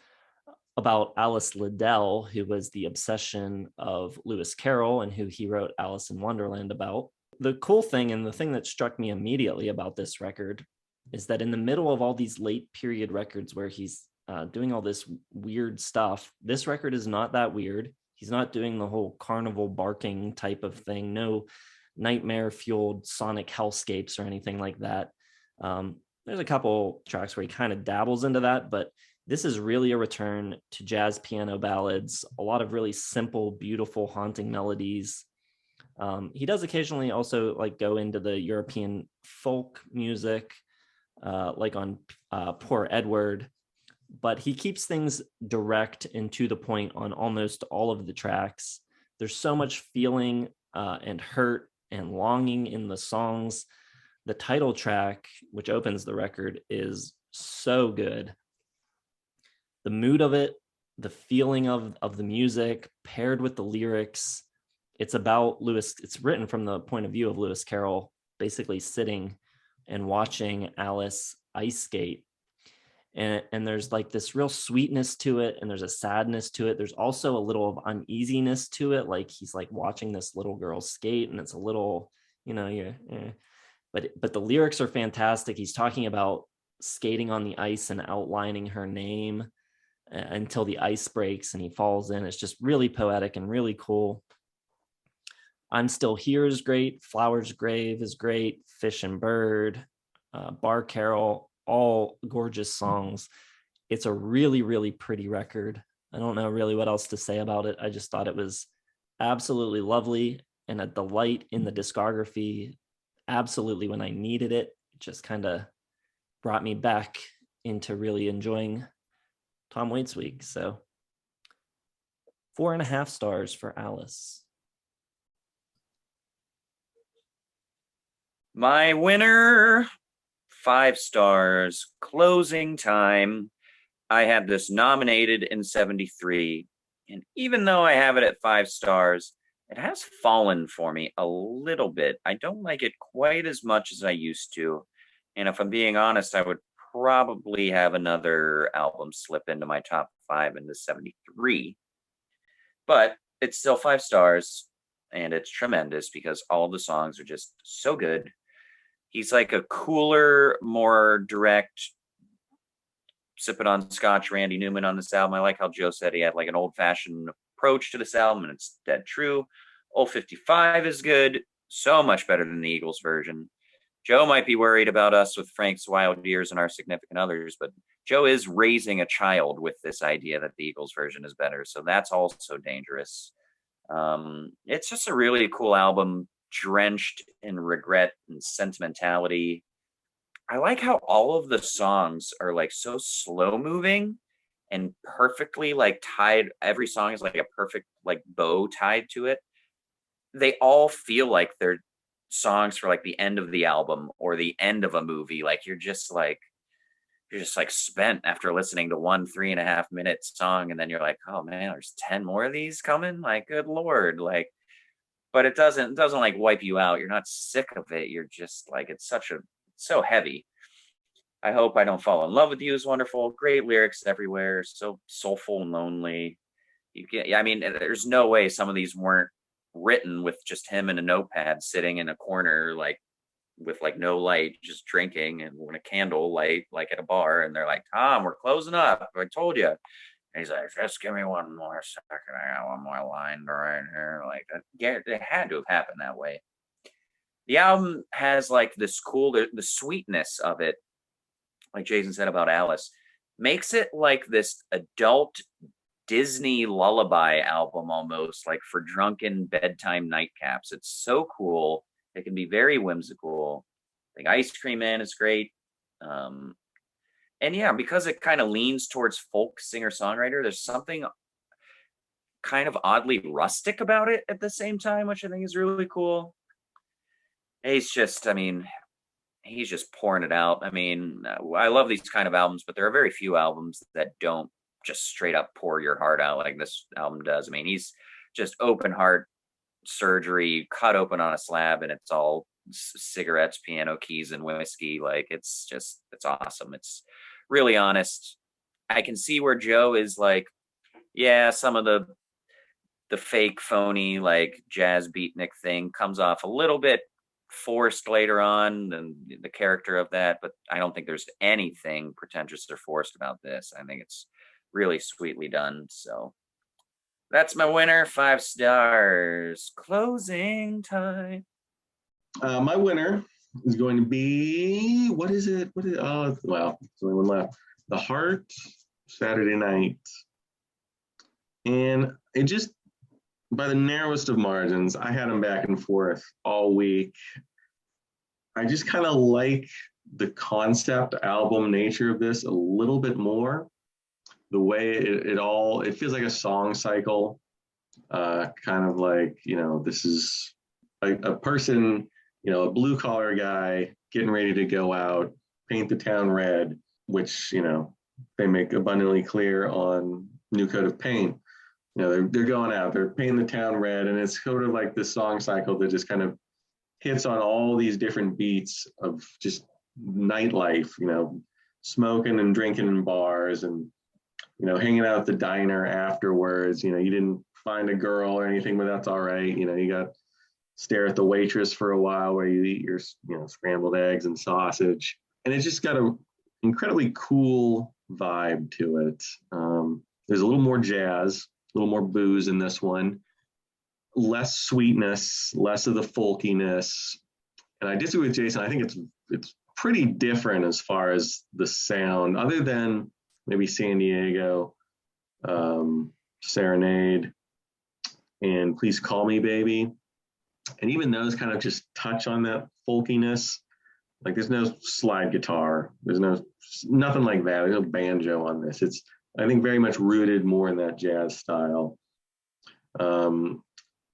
about Alice Liddell, who was the obsession of Lewis Carroll and who he wrote Alice in Wonderland about. The cool thing and the thing that struck me immediately about this record is that in the middle of all these late period records where he's doing all this weird stuff, this record is not that weird. He's not doing the whole carnival barking type of thing. No nightmare fueled sonic hellscapes or anything like that. There's a couple tracks where he kind of dabbles into that, but this is really a return to jazz piano ballads, a lot of really simple, beautiful, haunting melodies. He does occasionally also go into the European folk music, like on Poor Edward, but he keeps things direct and to the point on almost all of the tracks. There's so much feeling and hurt and longing in the songs. The title track, which opens the record, is so good. The mood of it, the feeling of the music paired with the lyrics. It's about Lewis. It's written from the point of view of Lewis Carroll, basically sitting and watching Alice ice skate. And there's this real sweetness to it, and there's a sadness to it. There's also a little of uneasiness to it, like he's watching this little girl skate, and it's a little, but the lyrics are fantastic. He's talking about skating on the ice and outlining her name until the ice breaks and he falls in. It's just really poetic and really cool. I'm Still Here is great. Flower's Grave is great. Fish and Bird, Bar Carol, all gorgeous songs. It's a really, really pretty record. I don't know really what else to say about it. I just thought it was absolutely lovely and a delight in the discography. Absolutely when I needed it. It just kind of brought me back into really enjoying Tom Waits week. So 4.5 stars for Alice. My winner, 5 stars, Closing Time. I had this nominated in 73, and even though I have it at 5 stars, it has fallen for me a little bit. I don't like it quite as much as I used to. And if I'm being honest, I would probably have another album slip into my top 5 in the 73. But it's still 5 stars, and it's tremendous because all the songs are just so good. He's like a cooler, more direct, sipping on scotch Randy Newman on this album. I like how Joe said he had like an old-fashioned approach to this album, and it's dead true. Old 55 is good, so much better than the Eagles version. Joe might be worried about us with Frank's Wild Years and Our Significant Others, but Joe is raising a child with this idea that the Eagles version is better, so that's also dangerous. It's just a really cool album, drenched in regret and sentimentality. I like how all of the songs are like so slow moving and perfectly like tied. Every song is like a perfect like bow tied to it. They all feel like they're songs for like the end of the album or the end of a movie. Like you're just like spent after listening to one 3.5-minute song, and then you're like, oh man, there's 10 more of these coming. Like, good Lord. Like, but it doesn't like wipe you out. You're not sick of it. You're just like, it's so heavy. I Hope I Don't Fall in Love with You is wonderful. Great lyrics everywhere. So soulful and lonely. I mean, there's no way some of these weren't written with just him and a notepad sitting in a corner, like with like no light, just drinking and with a candle light, like at a bar. And they're like, Tom, we're closing up. I told you. And he's like, just give me one more second. I got one more line right here. Like, yeah, it had to have happened that way. The album has like this cool, the sweetness of it, like Jason said about Alice, makes it like this adult Disney lullaby album almost, like for drunken bedtime nightcaps. It's so cool. It can be very whimsical. I think Ice Cream Man is great. And yeah, because it kind of leans towards folk singer-songwriter, there's something kind of oddly rustic about it at the same time, which I think is really cool. He's just pouring it out. I mean, I love these kind of albums, but there are very few albums that don't just straight up pour your heart out like this album does. I mean, he's just open heart surgery, cut open on a slab, and it's all cigarettes, piano keys, and whiskey. Like, it's awesome. It's really honest. I can see where Joe is like, yeah, some of the fake phony like jazz beatnik thing comes off a little bit forced later on, and the character of that, but I don't think there's anything pretentious or forced about this. I think it's really sweetly done. So that's my winner, 5 stars. Closing Time. My winner is going to be, what is it? Oh, well, there's only one left. The Heart, Saturday Night. And it just, by the narrowest of margins, I had them back and forth all week. I just kind of like the concept album nature of this a little bit more. The way it feels like a song cycle, kind of like, this is a person, a blue collar guy getting ready to go out, paint the town red, which, they make abundantly clear on New Coat of Paint. They're going out, they're painting the town red, and it's sort of like this song cycle that just kind of hits on all these different beats of just nightlife, smoking and drinking in bars and, hanging out at the diner afterwards. You didn't find a girl or anything, but that's all right. You got stare at the waitress for a while where you eat your, scrambled eggs and sausage. And it's just got an incredibly cool vibe to it. There's a little more jazz, a little more booze in this one, less sweetness, less of the folkiness. And I disagree with Jason. I think it's pretty different as far as the sound, other than maybe San Diego, Serenade, and Please Call Me Baby. And even those kind of just touch on that folkiness. Like, there's no slide guitar. There's nothing like that. There's no banjo on this. It's, I think, very much rooted more in that jazz style. And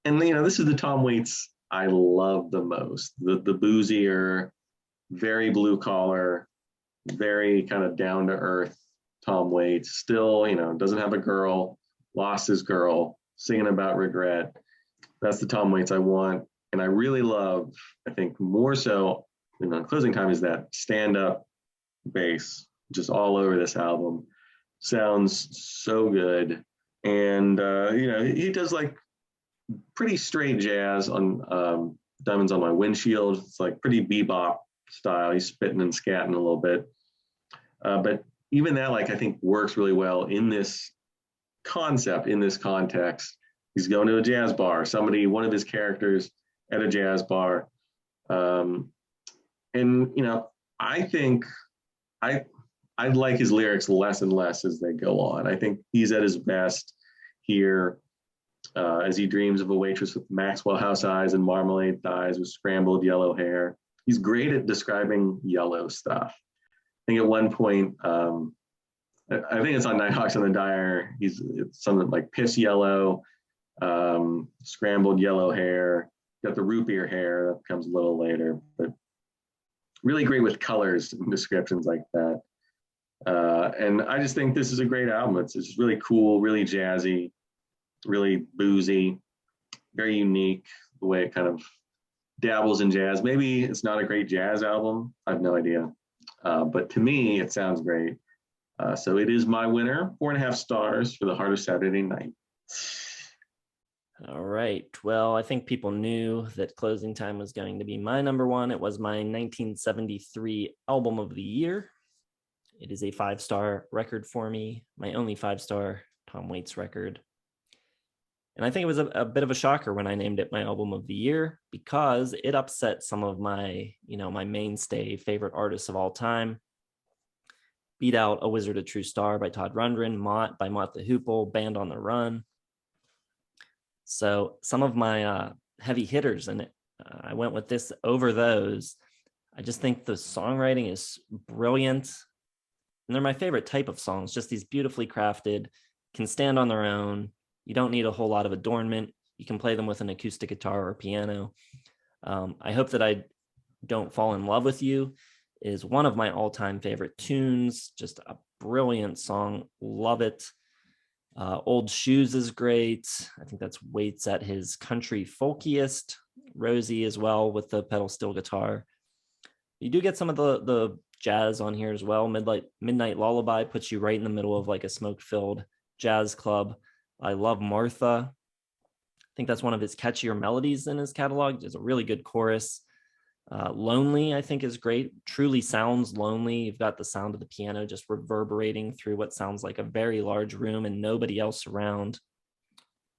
this is the Tom Waits I love the most. The boozier, very blue collar, very kind of down to earth Tom Waits. Still, doesn't have a girl, lost his girl, singing about regret. That's the Tom Waits I want. And I really love, I think more so Closing Time, is that stand-up bass just all over this album. Sounds so good. And he does like pretty straight jazz on Diamonds on My Windshield. It's like pretty bebop style. He's spitting and scatting a little bit. But even that, I think works really well in this concept, in this context. He's going to a jazz bar, one of his characters at a jazz bar. I think I like his lyrics less and less as they go on. I think he's at his best here as he dreams of a waitress with Maxwell House eyes and marmalade thighs with scrambled yellow hair. He's great at describing yellow stuff. I think at one point, I think it's on Nighthawks on the Dyer, it's something like piss yellow, scrambled yellow hair, got the root beer hair, that comes a little later, but really great with colors and descriptions like that. And I just think this is a great album. It's just really cool, really jazzy, really boozy, very unique, the way it kind of dabbles in jazz. Maybe it's not a great jazz album, I have no idea. But to me, it sounds great. So it is my winner, 4.5 stars for the Heart of Saturday Night. All right. Well, I think people knew that Closing Time was going to be my number one. It was my 1973 album of the year. It is a 5-star record for me, my only 5-star Tom Waits record. And I think it was a bit of a shocker when I named it my album of the year, because it upset some of my, my mainstay favorite artists of all time. Beat out A Wizard, a True Star by Todd Rundgren, Mott by Mott the Hoople, Band on the Run. So some of my heavy hitters, and I went with this over those. I just think the songwriting is brilliant. And they're my favorite type of songs, just these beautifully crafted, can stand on their own. You don't need a whole lot of adornment. You can play them with an acoustic guitar or piano. I Hope That I Don't Fall in Love with You is one of my all-time favorite tunes. Just a brilliant song. Love it. Old Shoes is great. I think that's Waits at his country folkiest. Rosie as well with the pedal steel guitar. You do get some of the jazz on here as well. Midnight Lullaby puts you right in the middle of like a smoke-filled jazz club. I Love Martha. I think that's one of his catchier melodies in his catalog. There's a really good chorus. Lonely, I think, is great. Truly sounds lonely. You've got the sound of the piano just reverberating through what sounds like a very large room and nobody else around.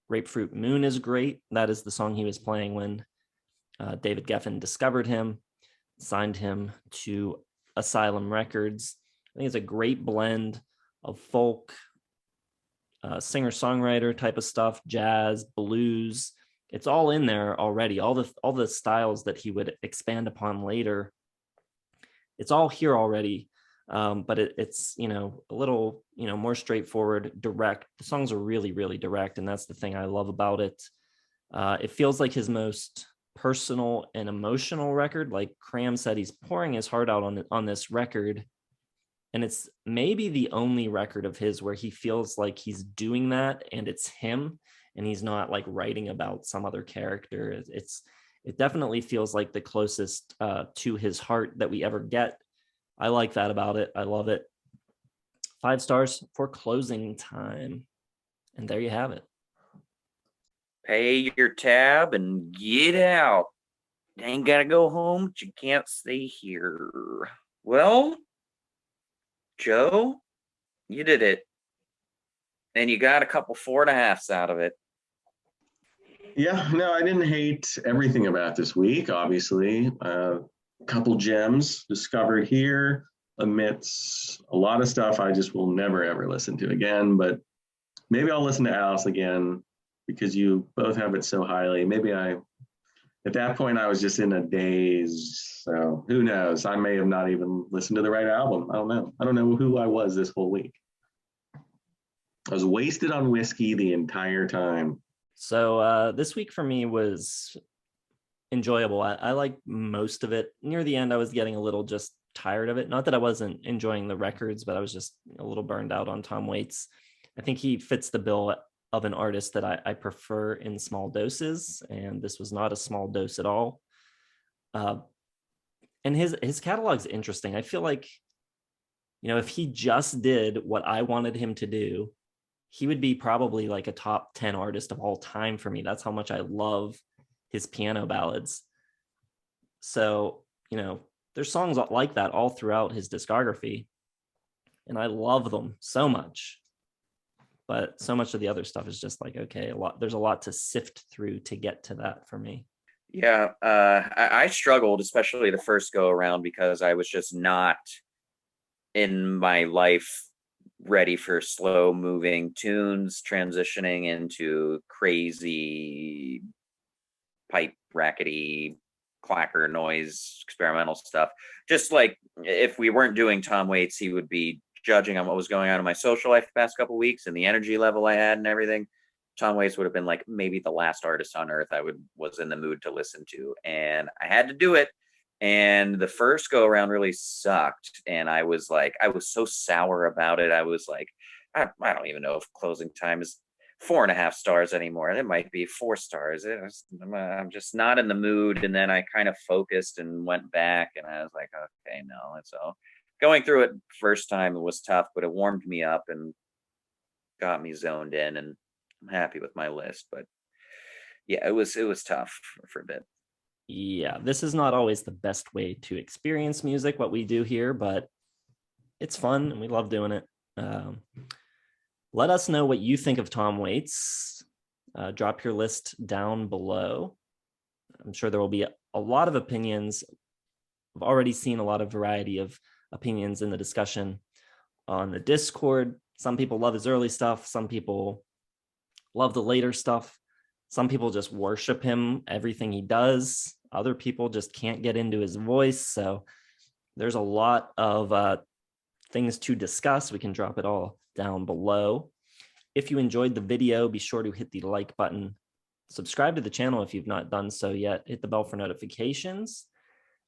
Grapefruit Moon is great. That is the song he was playing when David Geffen discovered him, signed him to Asylum Records. I think it's a great blend of folk, singer-songwriter type of stuff, jazz, blues. It's all in there already. All the styles that he would expand upon later. It's all here already, but it's a little more straightforward, direct. The songs are really, really direct, and that's the thing I love about it. It feels like his most personal and emotional record. Like Cram said, he's pouring his heart out on this record. And it's maybe the only record of his where he feels like he's doing that and it's him and he's not like writing about some other character. It definitely feels like the closest to his heart that we ever get. I like that about it. I love it. 5 stars for Closing Time. And there you have it. Pay your tab and get out. You ain't gotta go home, but you can't stay here. Well, Joe, you did it. And you got a couple 4.5s out of it. Yeah, no, I didn't hate everything about this week, obviously. A couple gems discovered here amidst a lot of stuff I just will never, ever listen to again. But maybe I'll listen to Alice again because you both have it so highly. Maybe at that point, I was just in a daze. So who knows? I may have not even listened to the right album. I don't know. I don't know who I was this whole week. I was wasted on whiskey the entire time. So this week for me was enjoyable. I liked most of it. Near the end, I was getting a little just tired of it. Not that I wasn't enjoying the records, but I was just a little burned out on Tom Waits. I think he fits the bill of an artist that I prefer in small doses, and this was not a small dose at all. And his catalog's interesting. I feel like, if he just did what I wanted him to do, he would be probably like a top 10 artist of all time for me. That's how much I love his piano ballads. So, there's songs like that all throughout his discography, and I love them so much. But so much of the other stuff is just like, okay, there's a lot to sift through to get to that for me. Yeah, I struggled, especially the first go around, because I was just not in my life ready for slow moving tunes transitioning into crazy pipe rackety clacker noise experimental stuff. Just like if we weren't doing Tom Waits, he would be judging on what was going on in my social life the past couple of weeks and the energy level I had and everything. Tom Waits would have been like maybe the last artist on earth I was in the mood to listen to, and I had to do it. And the first go around really sucked, and I was so sour about it. I was like, I don't even know if Closing Time is 4.5 stars anymore. It might be 4 stars. I'm just not in the mood. And then I kind of focused and went back, and I was like, okay, no. And so going through it first time, it was tough, but it warmed me up and got me zoned in, and I'm happy with my list. But yeah, it was tough for a bit. Yeah, this is not always the best way to experience music, what we do here, but it's fun and we love doing it. Let us know what you think of Tom Waits. Drop your list down below. I'm sure there will be a lot of opinions. I've already seen a lot of variety of opinions in the discussion on the Discord. Some people love his early stuff. Some people love the later stuff. Some people just worship him, everything he does. Other people just can't get into his voice. So there's a lot of things to discuss. We can drop it all down below. If you enjoyed the video, be sure to hit the like button. Subscribe to the channel if you've not done so yet. Hit the bell for notifications.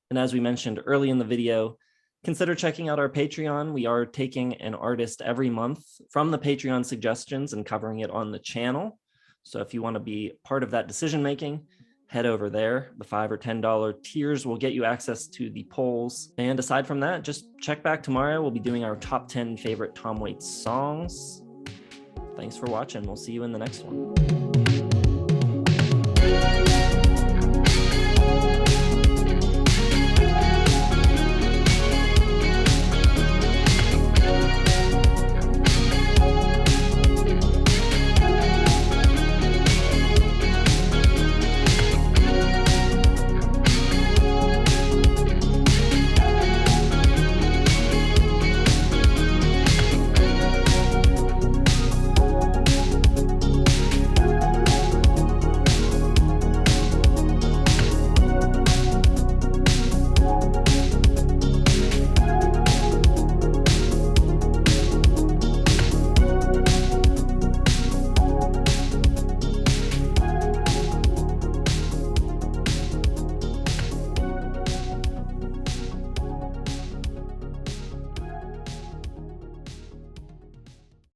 And as we mentioned early in the video, consider checking out our Patreon. We are taking an artist every month from the Patreon suggestions and covering it on the channel. So if you want to be part of that decision-making, head over there. The $5 or $10 tiers will get you access to the polls. And aside from that, just check back tomorrow. We'll be doing our top 10 favorite Tom Waits songs. Thanks for watching. We'll see you in the next one.